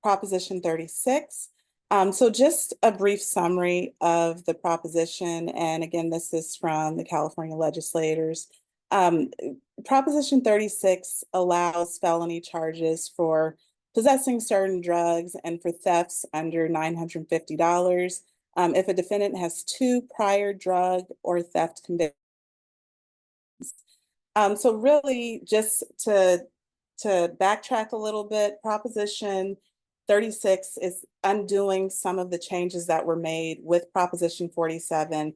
Proposition 36. So just a brief summary of the proposition, and again, this is from the California legislators. Proposition 36 allows felony charges for possessing certain drugs and for thefts under $950 if a defendant has 2 prior drug or theft convictions. So really, just to backtrack a little bit, Proposition 36 is undoing some of the changes that were made with Proposition 47.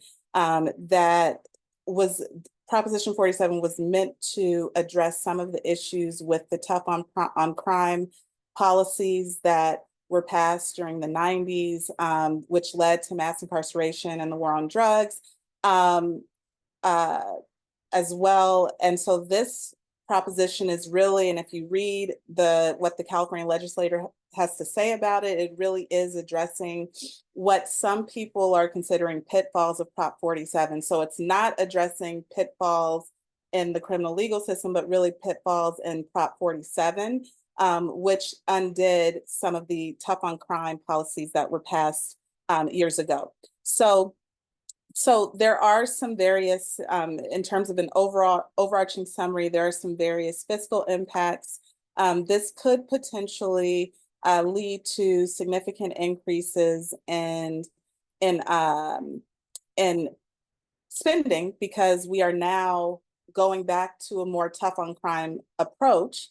Proposition 47 was meant to address some of the issues with the tough on crime policies that were passed during the 90s, which led to mass incarceration and the war on drugs as well. And so this proposition is really, and if you read what the California legislator has to say about it, it really is addressing what some people are considering pitfalls of Prop 47. So it's not addressing pitfalls in the criminal legal system, but really pitfalls in Prop 47, which undid some of the tough on crime policies that were passed years ago. So there are some various, in terms of an overarching summary, there are some various fiscal impacts. This could potentially lead to significant increases in spending, because we are now going back to a more tough on crime approach.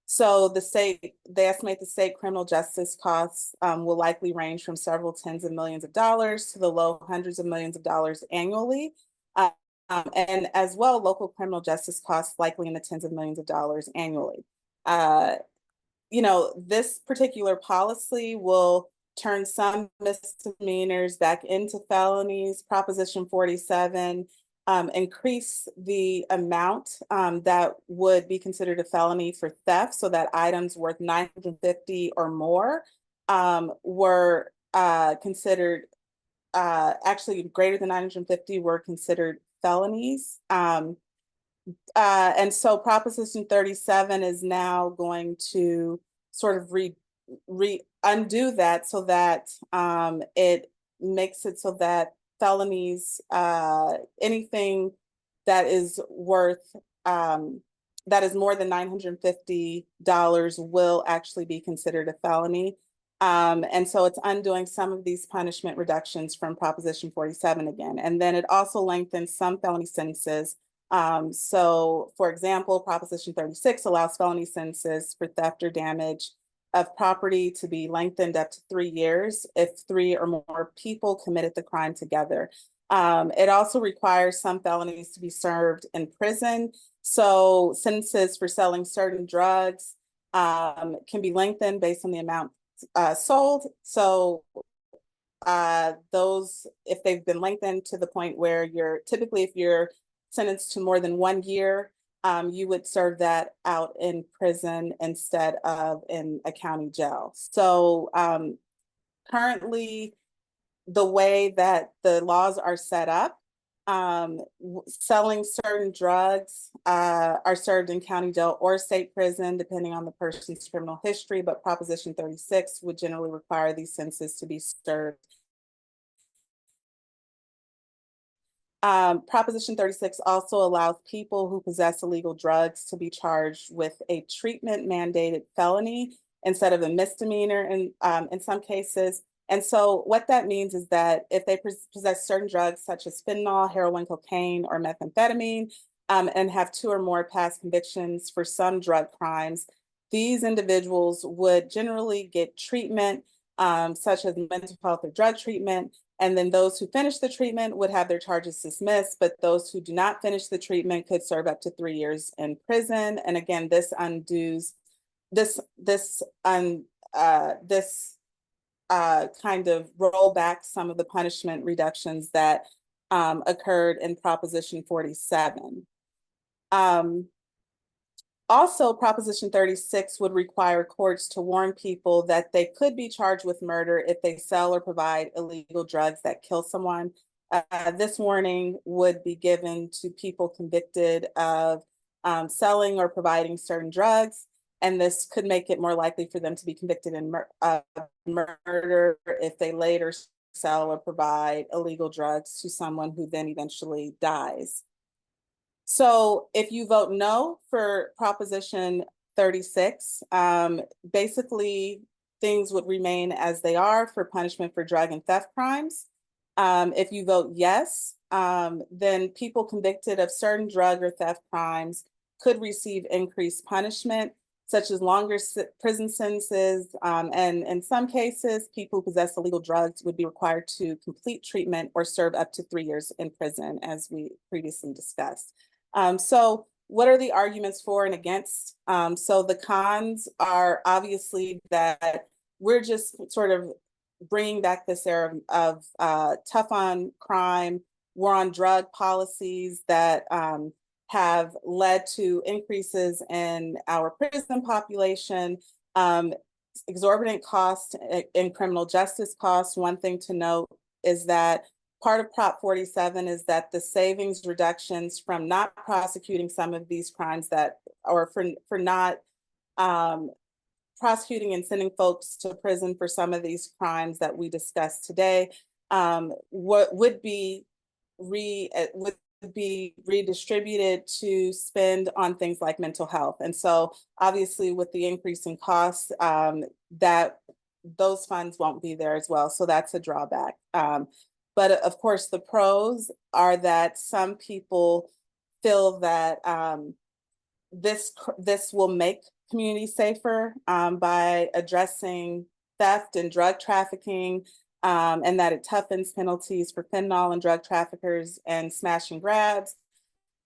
So they estimate the state criminal justice costs will likely range from several tens of millions of dollars to the low hundreds of millions of dollars annually. And as well, local criminal justice costs likely in the tens of millions of dollars annually. This particular policy will turn some misdemeanors back into felonies. Proposition 47 increase the amount that would be considered a felony for theft, so that items worth $950 or more were considered, actually greater than $950 were considered felonies. And so Proposition 37 is now going to sort of undo that, so that it makes it so that felonies, anything that is worth, that is more than $950 will actually be considered a felony. And so it's undoing some of these punishment reductions from Proposition 47 again. And then it also lengthens some felony sentences. So for example, Proposition 36 allows felony sentences for theft or damage of property to be lengthened up to 3 years if 3 or more people committed the crime together. It also requires some felonies to be served in prison. So sentences for selling certain drugs can be lengthened based on the amount sold. So those, if they've been lengthened to the point where typically if you're sentenced to more than 1 year you would serve that out in prison instead of in a county jail. So currently, the way that the laws are set up, selling certain drugs are served in county jail or state prison, depending on the person's criminal history, but Proposition 36 would generally require these sentences to be served. Proposition 36 also allows people who possess illegal drugs to be charged with a treatment mandated felony instead of a misdemeanor in some cases. And so what that means is that if they possess certain drugs such as fentanyl, heroin, cocaine, or methamphetamine, and have 2 or more past convictions for some drug crimes, these individuals would generally get treatment such as mental health or drug treatment. And then those who finish the treatment would have their charges dismissed, but those who do not finish the treatment could serve up to 3 years in prison. And again, this undoes this kind of roll back some of the punishment reductions that occurred in Proposition 47. Also, Proposition 36 would require courts to warn people that they could be charged with murder if they sell or provide illegal drugs that kill someone. This warning would be given to people convicted of selling or providing certain drugs, and this could make it more likely for them to be convicted in murder if they later sell or provide illegal drugs to someone who then eventually dies. So if you vote no for Proposition 36, basically things would remain as they are for punishment for drug and theft crimes. If you vote yes, then people convicted of certain drug or theft crimes could receive increased punishment, such as longer prison sentences. And in some cases, people who possess illegal drugs would be required to complete treatment or serve up to 3 years in prison, as we previously discussed. So what are the arguments for and against? So the cons are obviously that we're just sort of bringing back this era of tough on crime, war on drug policies that have led to increases in our prison population, exorbitant costs in criminal justice costs. One thing to note is that part of Prop 47 is that the savings reductions from not prosecuting some of these crimes or for not prosecuting and sending folks to prison for some of these crimes that we discussed today, would be redistributed to spend on things like mental health. And so obviously with the increase in costs, that those funds won't be there as well. So that's a drawback. But of course, the pros are that some people feel that this will make communities safer by addressing theft and drug trafficking, and that it toughens penalties for fentanyl and drug traffickers and smash and grabs,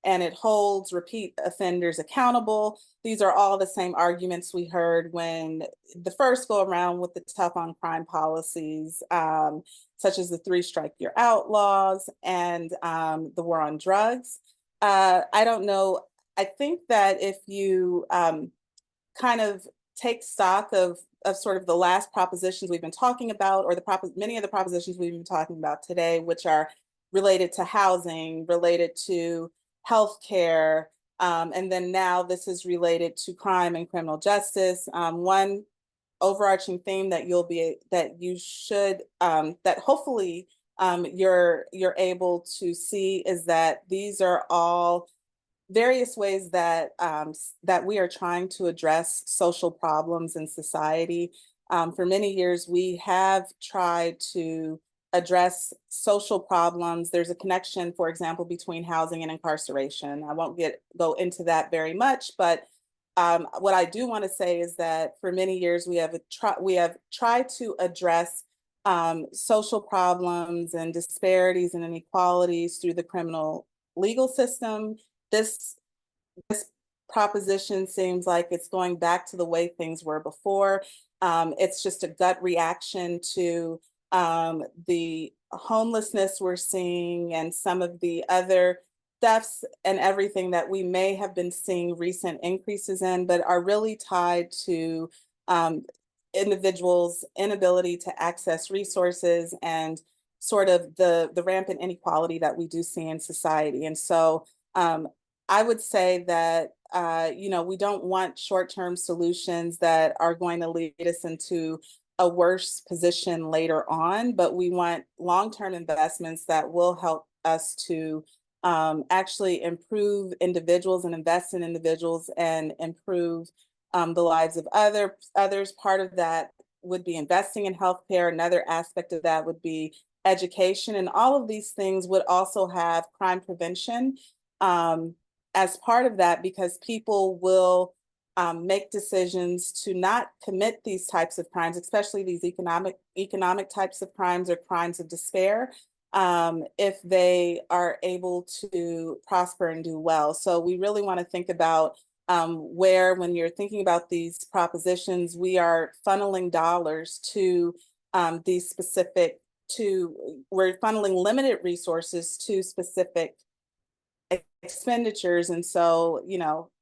and it holds repeat offenders accountable. These are all the same arguments we heard when the first go around with the tough on crime policies, such as the 3 strike you're out laws and the war on drugs. I don't know. I think that if you kind of take stock of sort of the last propositions we've been talking about, or many of the propositions we've been talking about today, which are related to housing, related to healthcare, and then now this is related to crime and criminal justice. One overarching theme that that hopefully you're able to see is that these are all various ways that that we are trying to address social problems in society. For many years, we have tried to address social problems. There's a connection, for example, between housing and incarceration. I won't go into that very much, but what I do want to say is that for many years we have tried to address social problems and disparities and inequalities through the criminal legal system. This proposition seems like it's going back to the way things were before. It's just a gut reaction to the homelessness we're seeing and some of the other thefts and everything that we may have been seeing recent increases in, but are really tied to individuals' inability to access resources and sort of the rampant inequality that we do see in society. And so I would say that we don't want short-term solutions that are going to lead us into a worse position later on, but we want long-term investments that will help us to actually improve individuals and invest in individuals and improve the lives of others. Part of that would be investing in healthcare. Another aspect of that would be education. And all of these things would also have crime prevention as part of that, because people will make decisions to not commit these types of crimes, especially these economic types of crimes or crimes of despair, if they are able to prosper and do well. So we really want to think about where, when you're thinking about these propositions, we are funneling dollars to these specific, we're funneling limited resources to specific expenditures. And so,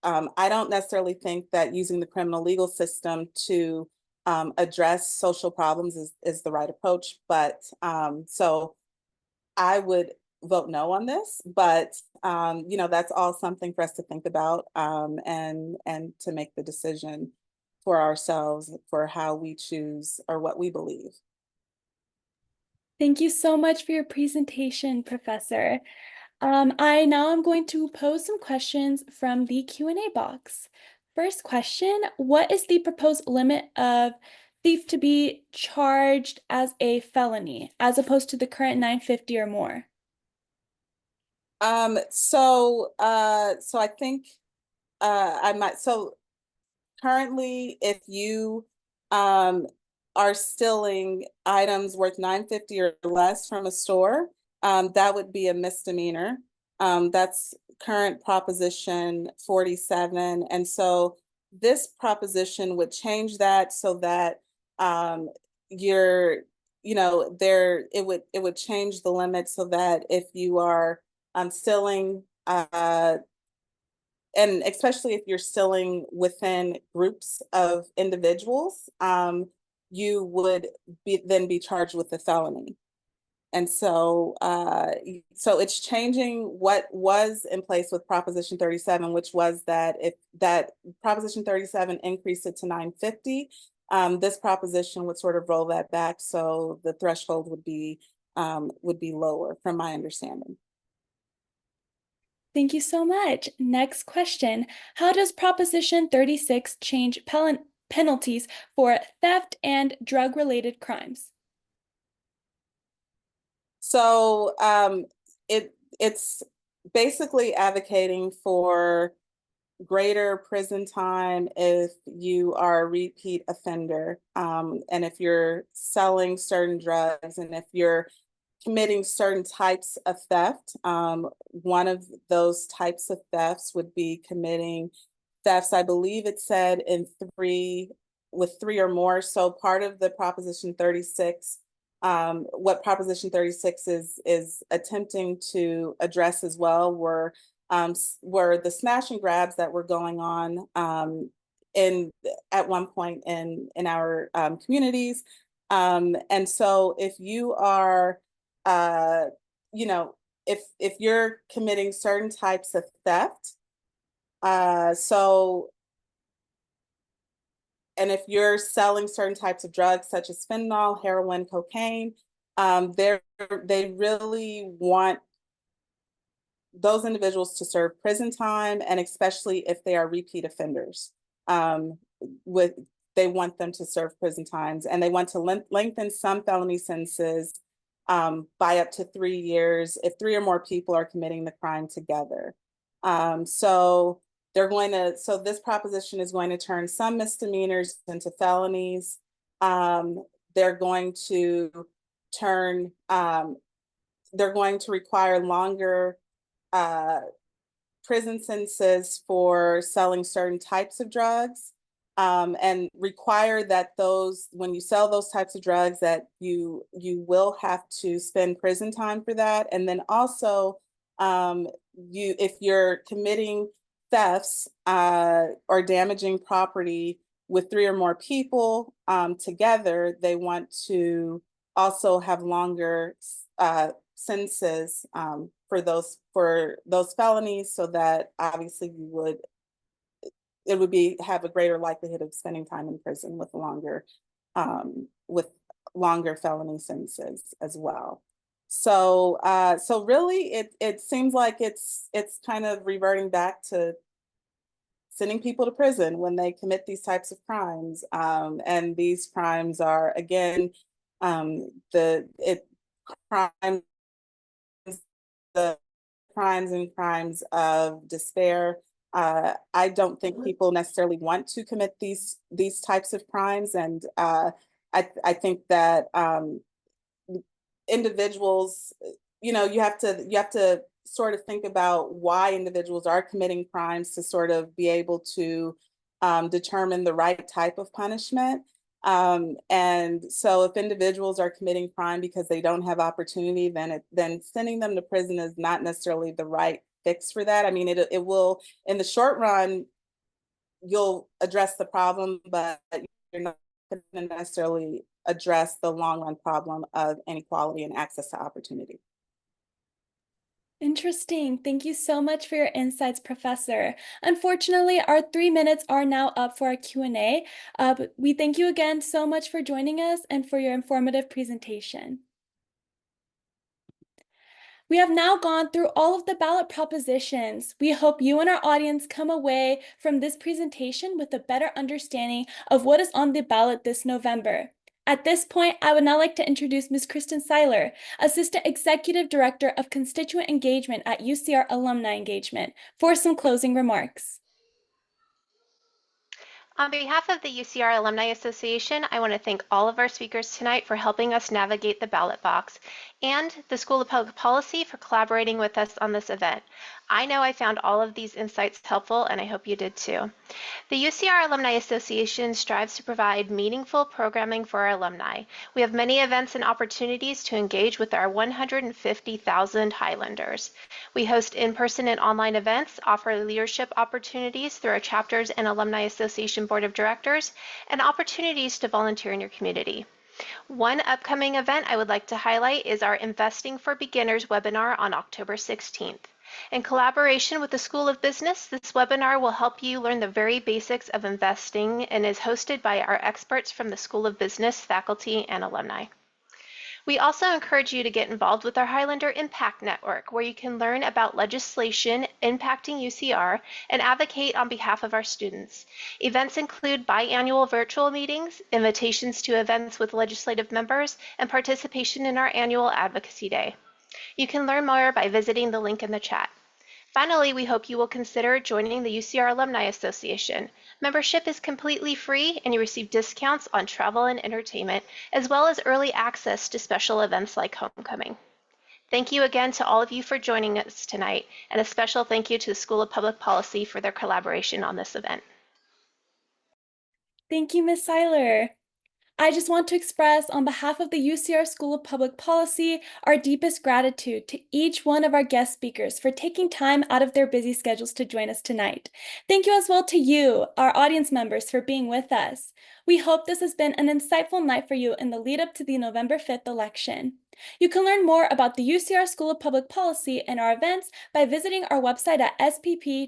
I don't necessarily think that using the criminal legal system to address social problems is the right approach. But so I would vote no on this, but that's all something for us to think about and to make the decision for ourselves for how we choose or what we believe. Thank you so much for your presentation, Professor. I now am going to pose some questions from the Q&A box. First question, what is the proposed limit of thief to be charged as a felony as opposed to the current $950 or more? So I think so currently, if you are stealing items worth $950 or less from a store, that would be a misdemeanor. That's current Proposition 47. And so this proposition would change that so that it would change the limit so that if you are stealing, and especially if you're stealing within groups of individuals, you would then be charged with a felony. And so it's changing what was in place with Proposition 37, which was that if that Proposition 37 increased it to $950, this proposition would sort of roll that back, so the threshold would be lower, from my understanding. Thank you so much. Next question. How does Proposition 36 change penalties for theft and drug-related crimes? So it's basically advocating for greater prison time if you are a repeat offender, and if you're selling certain drugs, and if you're committing certain types of theft. One of those types of thefts would be committing thefts, I believe it said, with three or more. So part of the Proposition 36, what Proposition 36 is attempting to address as well were the smash and grabs that were going on at one point in our communities. And so if you are if you're committing certain types of theft, and if you're selling certain types of drugs such as fentanyl, heroin, cocaine, they really want those individuals to serve prison time, and especially if they are repeat offenders. They want them to serve prison times, and they want to lengthen some felony sentences by up to 3 years if 3 or more people are committing the crime together. So this proposition is going to turn some misdemeanors into felonies. They're going to require longer prison sentences for selling certain types of drugs. And require that when you sell those types of drugs, that you will have to spend prison time for that. And then also if you're committing thefts or damaging property with 3 or more people together, they want to also have longer sentences for those felonies, so that obviously it would have a greater likelihood of spending time in prison with longer felony sentences as well. So really it seems like it's kind of reverting back to sending people to prison when they commit these types of crimes. And these crimes are, again, the crimes of despair. I don't think people necessarily want to commit these types of crimes, and I think that individuals, you have to sort of think about why individuals are committing crimes to sort of be able to determine the right type of punishment. And so if individuals are committing crime because they don't have opportunity, then sending them to prison is not necessarily the right fix for that. I mean, it will, in the short run, you'll address the problem, but you're not going to necessarily address the long run problem of inequality and access to opportunity. Interesting. Thank you so much for your insights, Professor. Unfortunately, our 3 minutes are now up for our Q&A, but we thank you again so much for joining us and for your informative presentation. We have now gone through all of the ballot propositions. We hope you and our audience come away from this presentation with a better understanding of what is on the ballot this November. At this point, I would now like to introduce Ms. Kristen Seiler, Assistant Executive Director of Constituent Engagement at UCR Alumni Engagement, for some closing remarks. On behalf of the UCR Alumni Association, I want to thank all of our speakers tonight for helping us navigate the ballot box, and the School of Public Policy for collaborating with us on this event. I know I found all of these insights helpful, and I hope you did too. The UCR Alumni Association strives to provide meaningful programming for our alumni. We have many events and opportunities to engage with our 150,000 Highlanders. We host in-person and online events, offer leadership opportunities through our chapters and Alumni Association Board of Directors, and opportunities to volunteer in your community. One upcoming event I would like to highlight is our Investing for Beginners webinar on October 16th. In collaboration with the School of Business, this webinar will help you learn the very basics of investing and is hosted by our experts from the School of Business, faculty, and alumni. We also encourage you to get involved with our Highlander Impact Network, where you can learn about legislation impacting UCR and advocate on behalf of our students. Events include biannual virtual meetings, invitations to events with legislative members, and participation in our annual Advocacy Day. You can learn more by visiting the link in the chat. Finally, we hope you will consider joining the UCR Alumni Association. Membership is completely free, and you receive discounts on travel and entertainment, as well as early access to special events like Homecoming. Thank you again to all of you for joining us tonight, and a special thank you to the School of Public Policy for their collaboration on this event. Thank you, Ms. Seiler. I just want to express on behalf of the UCR School of Public Policy our deepest gratitude to each one of our guest speakers for taking time out of their busy schedules to join us tonight. Thank you as well to you, our audience members, for being with us. We hope this has been an insightful night for you in the lead up to the November 5th election. You can learn more about the UCR School of Public Policy and our events by visiting our website at spp.ucr.edu.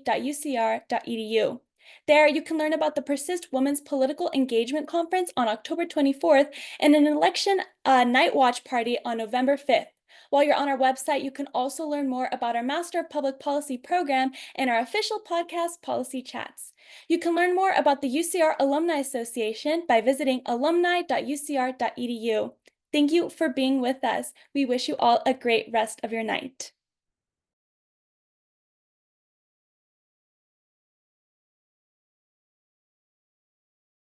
There, you can learn about the Persist Women's Political Engagement Conference on October 24th and an election night watch party on November 5th. While you're on our website, you can also learn more about our Master of Public Policy program and our official podcast, Policy Chats. You can learn more about the UCR Alumni Association by visiting alumni.ucr.edu. Thank you for being with us. We wish you all a great rest of your night.